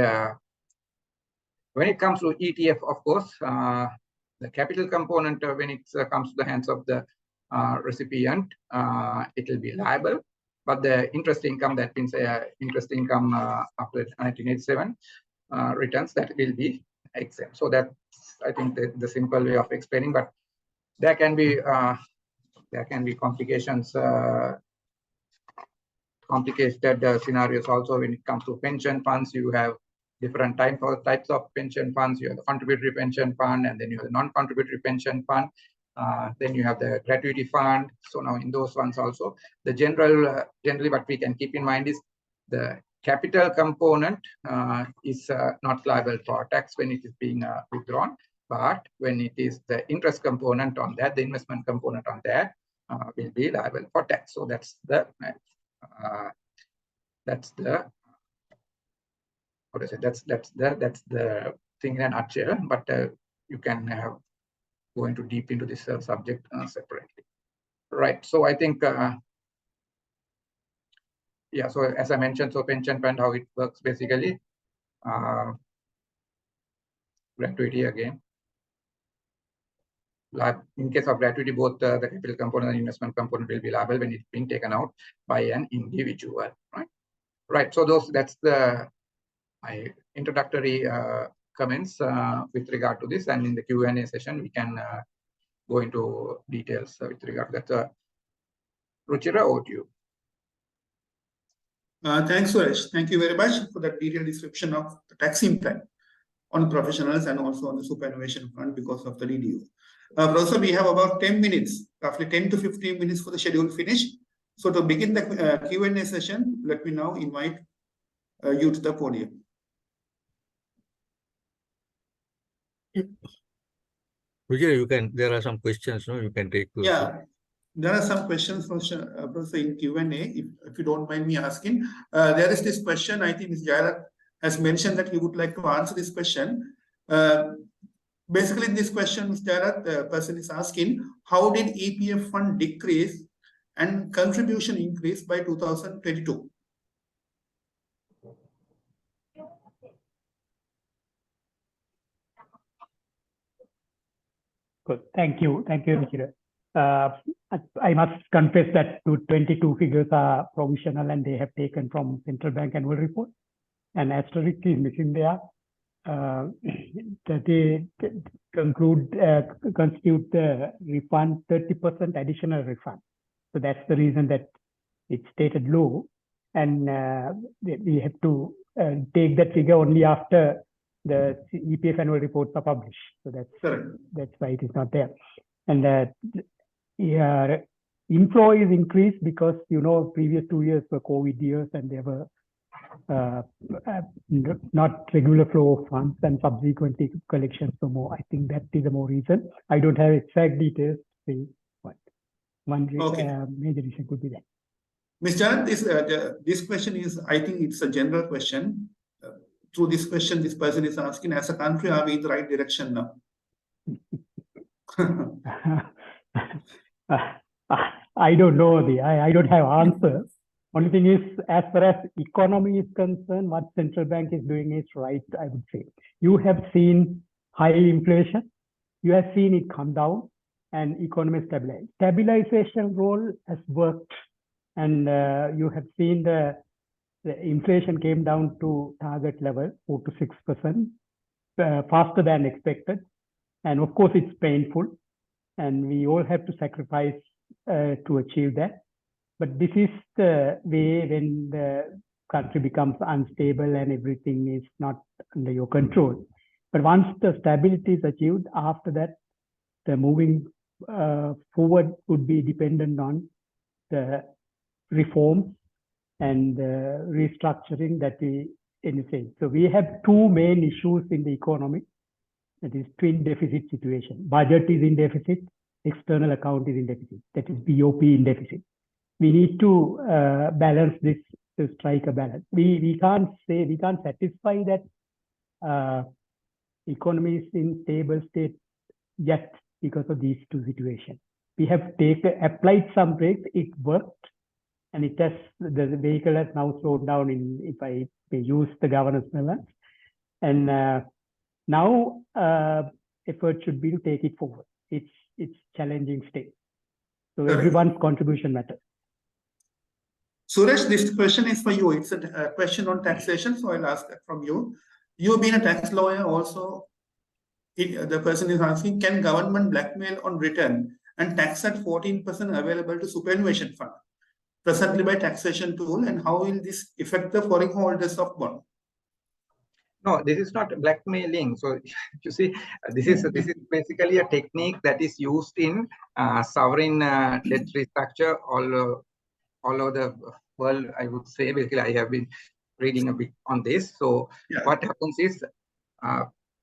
when it comes to ETF, of course, the capital component, when it comes to the hands of the recipient, it will be liable. But the interest income, that means interest income after 1987 returns, that will be exempt. So that's, I think, the simple way of explaining. But there can be complications, complicated scenarios also when it comes to pension funds. You have different types of pension funds. You have the contributory pension fund, and then you have the non-contributory pension fund. Then you have the gratuity fund. So now in those ones also, the generally what we can keep in mind is the capital component is not liable for tax when it is being withdrawn. But when it is the interest component on that, the investment component on that will be liable for tax. So that's the what I say, that's the thing in a nutshell. But you can go into deep into this subject separately, right? So I think yeah. So as I mentioned, so pension fund, how it works basically, gratuity again. In case of gratuity, both the capital component and investment component will be liable when it's being taken out by an individual, right? Right. So that's my introductory comments with regard to this, and in the Q&A session we can go into details with regard to that. Ruchira, over to you. Thanks, Suresh. Thank you very much for that detailed description of the tax impact on professionals and also on the superannuation fund because of the DDO. Professor, we have about 10 minutes, roughly 10 to 15 minutes for the schedule finish. So to begin the Q&A session, let me now invite you to the podium. Vijay, you can, there are some questions, no? You can take those. Yeah, there are some questions from Professor in Q&A, if you don't mind me asking. There is this question, I think Ms. Jaira has mentioned that he would like to answer this question. Basically, this question, Ms. Jaira, the person is asking, how did EPF fund decrease and contribution increase by 2022? Good. Thank you, Ruchira. I must confess that 22 figures are provisional and they have taken from central bank annual report. And asterisk is missing there. That they constitute the refund 30% additional refund. So that's the reason that it's stated low. And we have to take that figure only after the EPF annual reports are published. So that's why it is not there. And inflow is increased because, previous 2 years were COVID years and there were not regular flow of funds and subsequently collections for more. I think that is the more reason. I don't have exact details to say what one major reason could be that. Ms. Janet, this question is, I think it's a general question. Through this question, this person is asking, as a country, are we in the right direction now? I don't know. I don't have answers. Only thing is, as far as economy is concerned, what central bank is doing is right, I would say. You have seen high inflation. You have seen it come down and economy stabilize. Stabilization role has worked. And you have seen the inflation came down to target level, 4 to 6%, faster than expected. And of course, it's painful. And we all have to sacrifice to achieve that. But this is the way when the country becomes unstable and everything is not under your control. But once the stability is achieved, after that, the moving forward would be dependent on the reforms and restructuring that we initiate. So we have two main issues in the economy. That is twin deficit situation. Budget is in deficit, external account is in deficit. That is BOP in deficit. We need to balance this to strike a balance. We can't satisfy that economy is in stable state yet because of these two situations. We have applied some brakes, it worked, and the vehicle has now slowed down if I use the governance balance. And now effort should be to take it forward. It's challenging state. So everyone's contribution matters. Suresh, this question is for you. It's a question on taxation, so I'll ask that from you. You've been a tax lawyer also. The person is asking, can government blackmail on return and tax at 14% available to superannuation fund presently by taxation tool, and how will this affect the foreign holders of bond? No, this is not blackmailing. So you see, this is basically a technique that is used in sovereign debt restructure all over the world, I would say. Basically, I have been reading a bit on this. So what happens is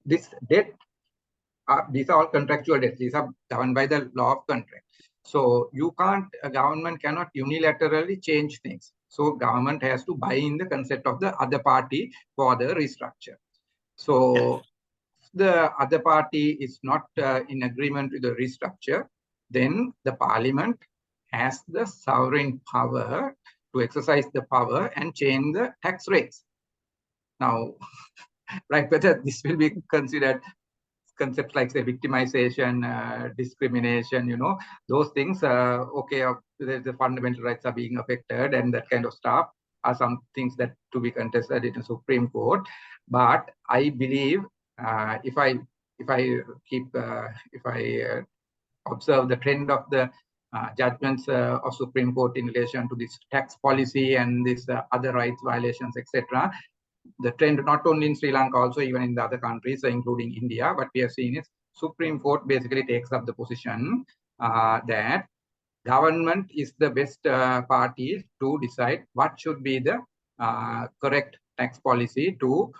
this debt, these are all contractual debts. These are governed by the law of contract. So a government cannot unilaterally change things. So government has to buy in the consent of the other party for the restructure. So the other party is not in agreement with the restructure, then the parliament has the sovereign power to exercise the power and change the tax rates. Now, right, whether this will be considered concepts like, say, victimization, discrimination, those things, the fundamental rights are being affected and that kind of stuff are some things that to be contested in the Supreme Court. But I believe if I observe the trend of the judgments of Supreme Court in relation to this tax policy and this other rights violations, etc., the trend not only in Sri Lanka, also even in the other countries, including India, what we have seen is Supreme Court basically takes up the position that government is the best party to decide what should be the correct tax policy to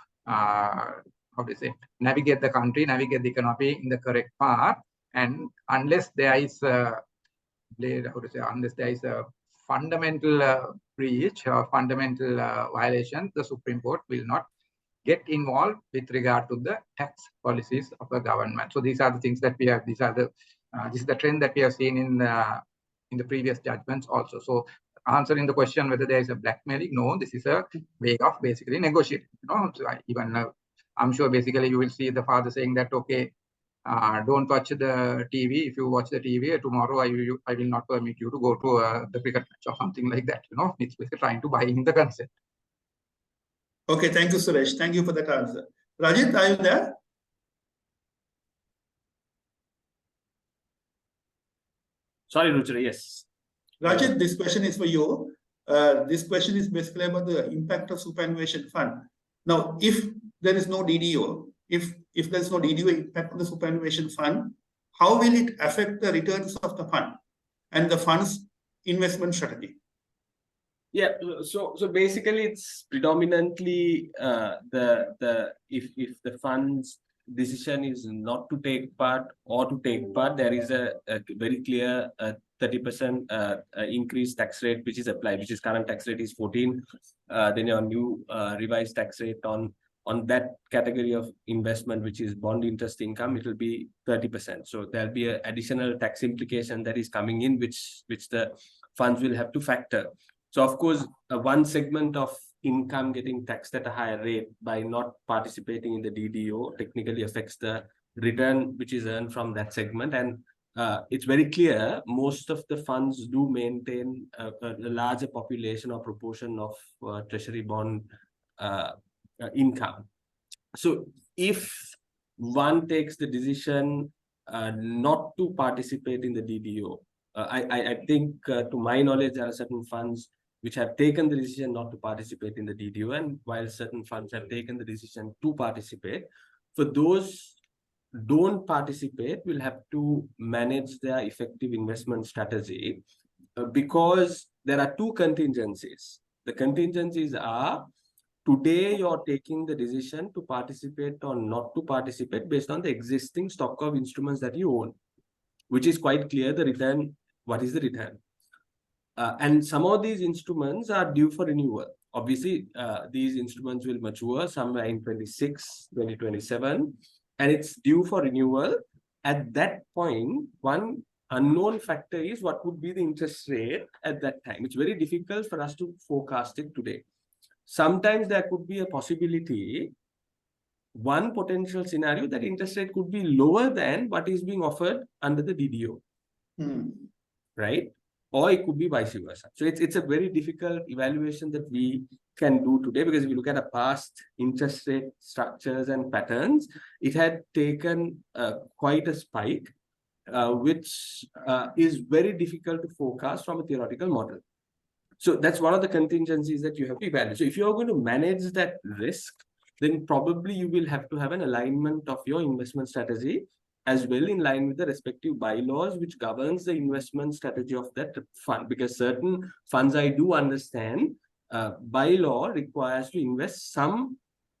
navigate the country, navigate the economy in the correct path. And unless there is a fundamental breach or fundamental violation, the Supreme Court will not get involved with regard to the tax policies of the government. So these are the things that we have. This is the trend that we have seen in the previous judgments also. So answering the question whether there is a blackmailing, no, this is a way of basically negotiating. So even I'm sure basically you will see the father saying that, okay, don't watch the TV. If you watch the TV tomorrow, I will not permit you to go to the cricket match or something like that. It's basically trying to buy in the consent. Okay, thank you, Suresh. Thank you for that answer. Rajit, are you there? Sorry, Ruchira, yes. Rajit, this question is for you. This question is basically about the impact of superannuation fund. Now, if there is no DDO, if there is no DDO impact on the superannuation fund, how will it affect the returns of the fund and the fund's investment strategy? Yeah, so basically it's predominantly if the fund's decision is not to take part or to take part, there is a very clear 30% increased tax rate which is applied, which is current tax rate is 14. Then your new revised tax rate on that category of investment, which is bond interest income, it will be 30%. So there'll be an additional tax implication that is coming in, which the funds will have to factor. So of course, one segment of income getting taxed at a higher rate by not participating in the DDO technically affects the return which is earned from that segment. And it's very clear most of the funds do maintain a larger population or proportion of treasury bond income. So if one takes the decision not to participate in the DDO, I think to my knowledge, there are certain funds which have taken the decision not to participate in the DDO, and while certain funds have taken the decision to participate, for those don't participate, will have to manage their effective investment strategy because there are two contingencies. The contingencies are, today you're taking the decision to participate or not to participate based on the existing stock of instruments that you own, which is quite clear the return, what is the return. And some of these instruments are due for renewal. Obviously, these instruments will mature somewhere in 2027, and it's due for renewal. At that point, one unknown factor is what would be the interest rate at that time. It's very difficult for us to forecast it today. Sometimes there could be a possibility, one potential scenario, that interest rate could be lower than what is being offered under the DDO, right? Or it could be vice versa. So it's a very difficult evaluation that we can do today, because if you look at a past interest rate structures and patterns, it had taken quite a spike, which is very difficult to forecast from a theoretical model. So that's one of the contingencies that you have to evaluate. So if you're going to manage that risk, then probably you will have to have an alignment of your investment strategy as well in line with the respective bylaws which governs the investment strategy of that fund. Because certain funds, I do understand, by law requires to invest some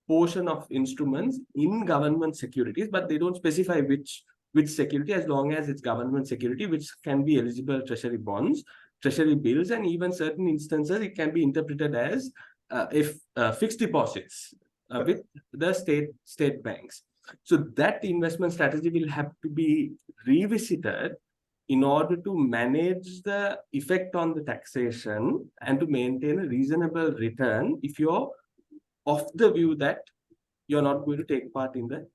portion of instruments in government securities, but they don't specify which security, as long as it's government security, which can be eligible treasury bonds, treasury bills, and even certain instances it can be interpreted as if fixed deposits with the state banks. So that investment strategy will have to be revisited in order to manage the effect on the taxation and to maintain a reasonable return if you're of the view that you're not going to take part in the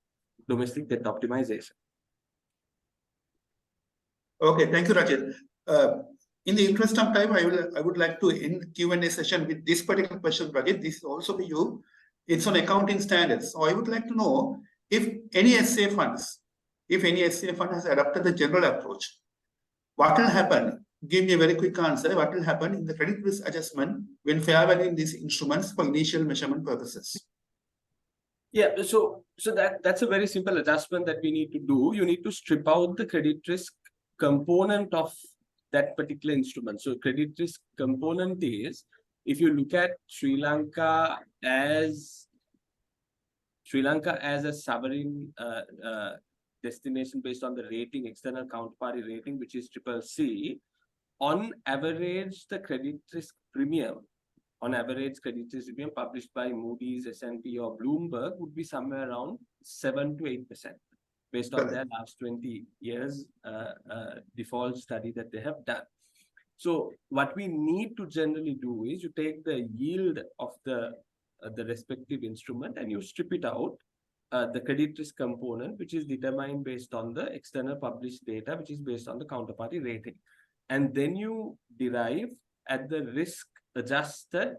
domestic debt optimization. Okay, thank you, Rajit. In the interest of time, I would like to end Q&A session with this particular question, Rajit. This is also for you. It's on accounting standards. So I would like to know if any SA fund has adopted the general approach, what will happen? Give me a very quick answer. What will happen in the credit risk adjustment when fair valuing these instruments for initial measurement purposes? Yeah, so that's a very simple adjustment that we need to do. You need to strip out the credit risk component of that particular instrument. So credit risk component is, if you look at Sri Lanka as a sovereign destination based on the rating, external counterparty rating, which is CCC, on average, the credit risk premium, published by Moody's, S&P, or Bloomberg would be somewhere around 7 to 8%, based on their last 20 years default study that they have done. So what we need to generally do is you take the yield of the respective instrument and you strip it out the credit risk component, which is determined based on the external published data, which is based on the counterparty rating. And then you derive at the risk adjusted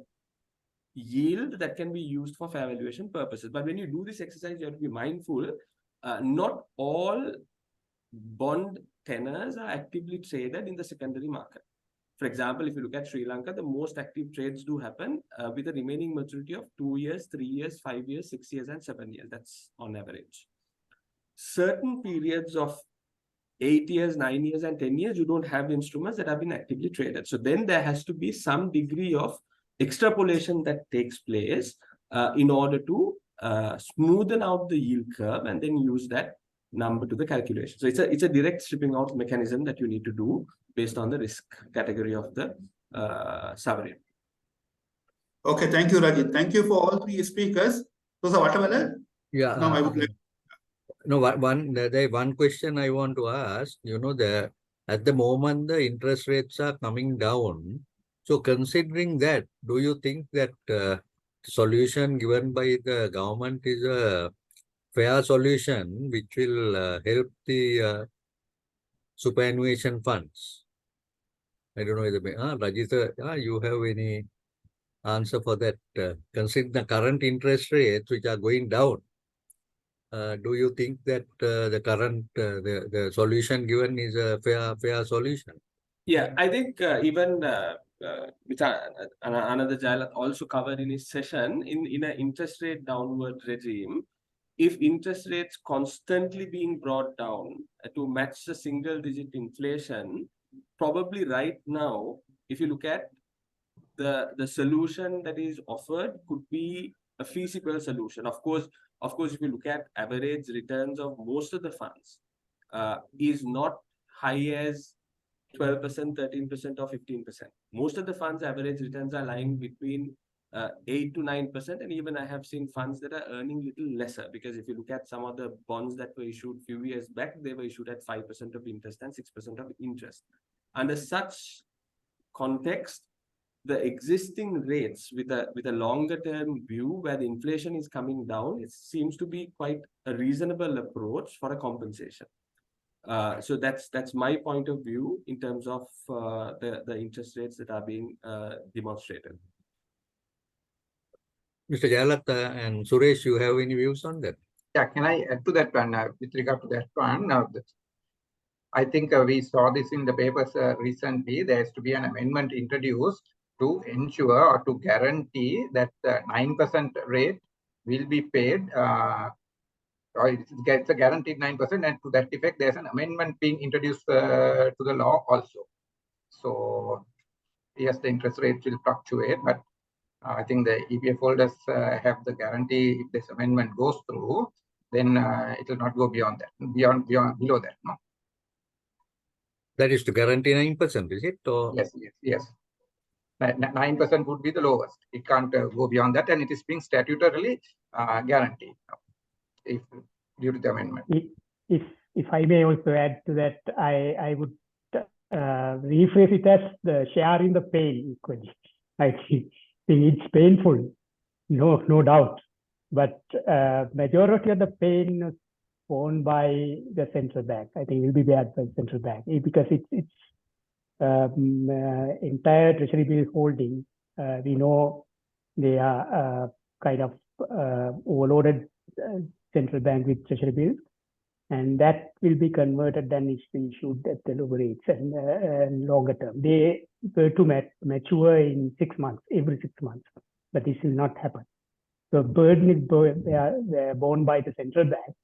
yield that can be used for fair valuation purposes. But when you do this exercise, you have to be mindful, not all bond tenors are actively traded in the secondary market. For example, if you look at Sri Lanka, the most active trades do happen with a remaining maturity of 2 years, 3 years, 5 years, 6 years, and 7 years. That's on average. Certain periods of 8 years, 9 years, and 10 years, you don't have instruments that have been actively traded. So then there has to be some degree of extrapolation that takes place in order to smoothen out the yield curve and then use that number to the calculation. So it's a direct stripping out mechanism that you need to do based on the risk category of the sovereign. Okay, thank you, Rajit. Thank you for all three speakers. So, whatever. Yeah. Now I would like. No, one question I want to ask, at the moment, the interest rates are coming down. So considering that, do you think that solution given by the government is a fair solution which will help the superannuation funds? I don't know whether Rajita, you have any answer for that? Considering the current interest rates which are going down, do you think that the current the solution given is a fair solution? Yeah, I think even which another Jailath also covered in his session, in an interest rate downward regime, if interest rates constantly being brought down to match the single digit inflation, probably right now, if you look at the solution that is offered could be a feasible solution. Of course, if you look at average returns of most of the funds, is not high as 12%, 13%, or 15%. Most of the funds' average returns are lying between 8 to 9%, and even I have seen funds that are earning little lesser, because if you look at some of the bonds that were issued a few years back, they were issued at 5% of interest and 6% of interest. Under such context, the existing rates with a longer term view where the inflation is coming down, it seems to be quite a reasonable approach for a compensation. So that's my point of view in terms of the interest rates that are being demonstrated. Mr. Jailath and Suresh, you have any views on that? Yeah, can I add to that one? With regard to that one, I think we saw this in the papers recently. There has to be an amendment introduced to ensure or to guarantee that the 9% rate will be paid, or it's a guaranteed 9%, and to that effect, there's an amendment being introduced to the law also. So, yes, the interest rate will fluctuate, but I think the EPF holders have the guarantee if this amendment goes through, then it will not go beyond that, below that, no? That is to guarantee 9%, is it? Or? Yes. 9% would be the lowest. It can't go beyond that, and it is being statutorily guaranteed if due to the amendment. If I may also add to that, I would rephrase it as the share in the pain equally. I think it's painful, no doubt, but majority of the pain is borne by the central bank. I think it will be bad by the central bank because it's entire treasury bill holding. We know they are kind of overloaded central bank with treasury bills, and that will be converted then if we issued at the lower rates and longer term. They were to mature in 6 months, every 6 months, but this will not happen. So burden is borne by the central bank,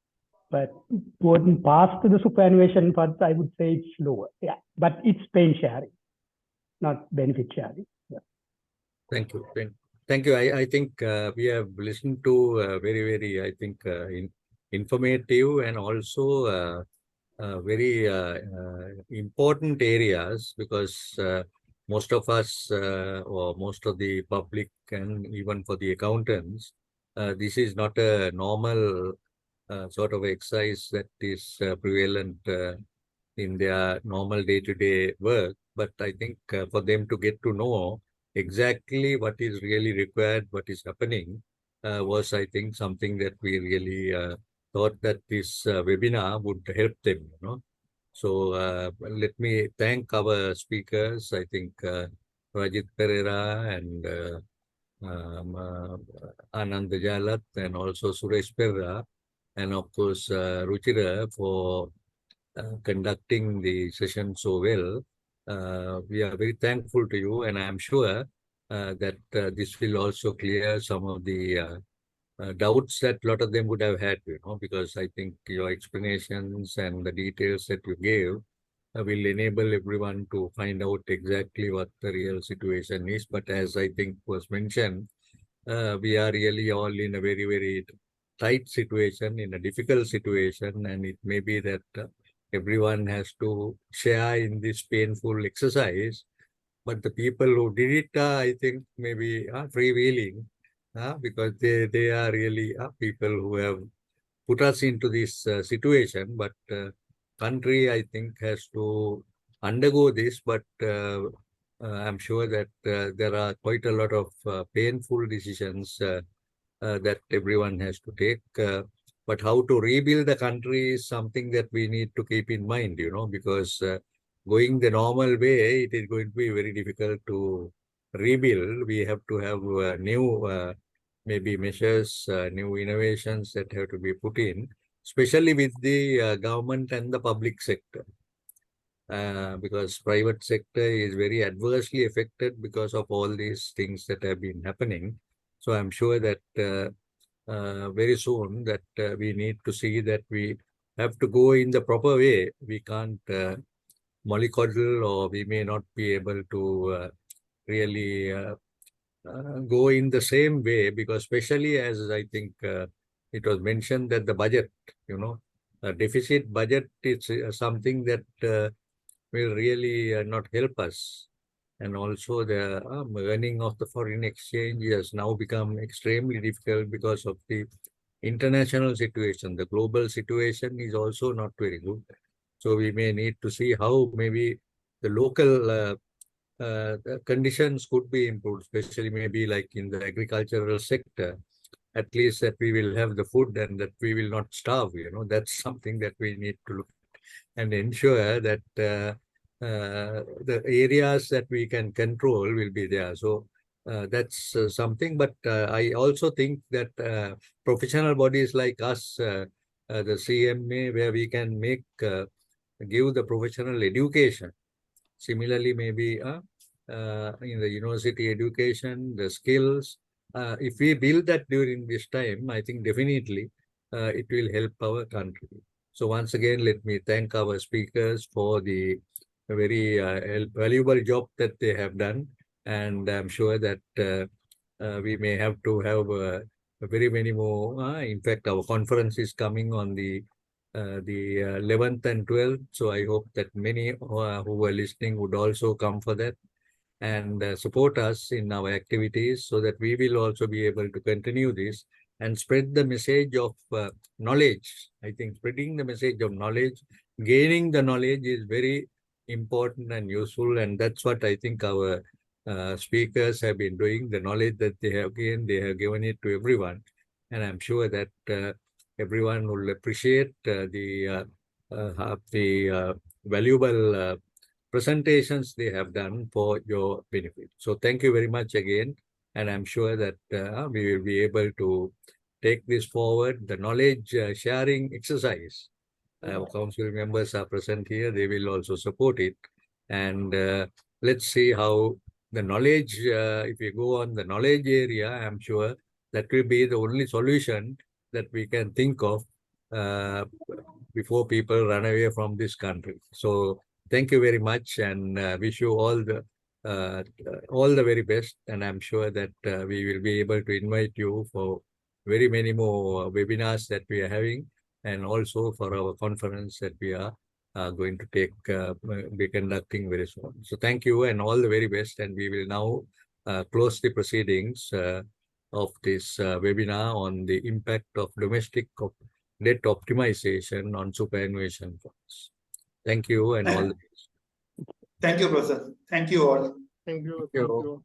but burden passed to the superannuation funds, I would say it's lower. Yeah, but it's pain sharing, not benefit sharing. Yeah. Thank you. Thank you. I think we have listened to very, I think, informative and also very important areas, because most of us or most of the public and even for the accountants, this is not a normal sort of exercise that is prevalent in their normal day-to-day work. But I think for them to get to know exactly what is really required, what is happening, was, I think, something that we really thought that this webinar would help them, you know. So let me thank our speakers. I think Rajit Pereira and Anand Jalat and also Suresh Pereira, and of course Ruchira for conducting the session so well. We are very thankful to you, and I am sure that this will also clear some of the doubts that a lot of them would have had, you know, because I think your explanations and the details that you gave will enable everyone to find out exactly what the real situation is. But as I think was mentioned, we are really all in a very, very tight situation, in a difficult situation, and it may be that everyone has to share in this painful exercise. But the people who did it, I think, maybe freewheeling, because they are really people who have put us into this situation. But country, I think, has to undergo this. But I'm sure that there are quite a lot of painful decisions that everyone has to take. But how to rebuild the country is something that we need to keep in mind, you know, because going the normal way, it is going to be very difficult to rebuild. We have to have new maybe measures, new innovations that have to be put in, especially with the government and the public sector. Because private sector is very adversely affected because of all these things that have been happening. So I'm sure that very soon that we need to see that we have to go in the proper way. We can't mollycoddle, or we may not be able to really go in the same way, because especially as I think it was mentioned that the budget, you know, deficit budget is something that will really not help us. And also the earning of the foreign exchange has now become extremely difficult because of the international situation. The global situation is also not very good. So we may need to see how maybe the local conditions could be improved, especially maybe like in the agricultural sector, at least that we will have the food and that we will not starve, you know. That's something that we need to look at and ensure that the areas that we can control will be there. So that's something. But I also think that professional bodies like us, the CMA, where we can make give the professional education. Similarly, maybe in the university education, the skills, if we build that during this time, I think definitely it will help our country. So once again, let me thank our speakers for the very valuable job that they have done. And I'm sure that we may have to have very many more. In fact, our conference is coming on the 11th and 12th. So I hope that many who are listening would also come for that and support us in our activities, so that we will also be able to continue this and spread the message of knowledge. I think spreading the message of knowledge, gaining the knowledge is very important and useful. And that's what I think our speakers have been doing. The knowledge that they have gained, they have given it to everyone. And I'm sure that everyone will appreciate the valuable presentations they have done for your benefit. So thank you very much again. And I'm sure that we will be able to take this forward. The knowledge sharing exercise. Our council members are present here. They will also support it. And let's see how the knowledge, if we go on the knowledge area, I'm sure that will be the only solution that we can think of before people run away from this country. So thank you very much, and wish you all the very best. And I'm sure that we will be able to invite you for very many more webinars that we are having, and also for our conference that we are going to be conducting very soon. So thank you and all the very best. And we will now close the proceedings of this webinar on the impact of domestic debt optimization on superannuation funds. Thank you and all the best. Thank you, Professor. Thank you all. Thank you.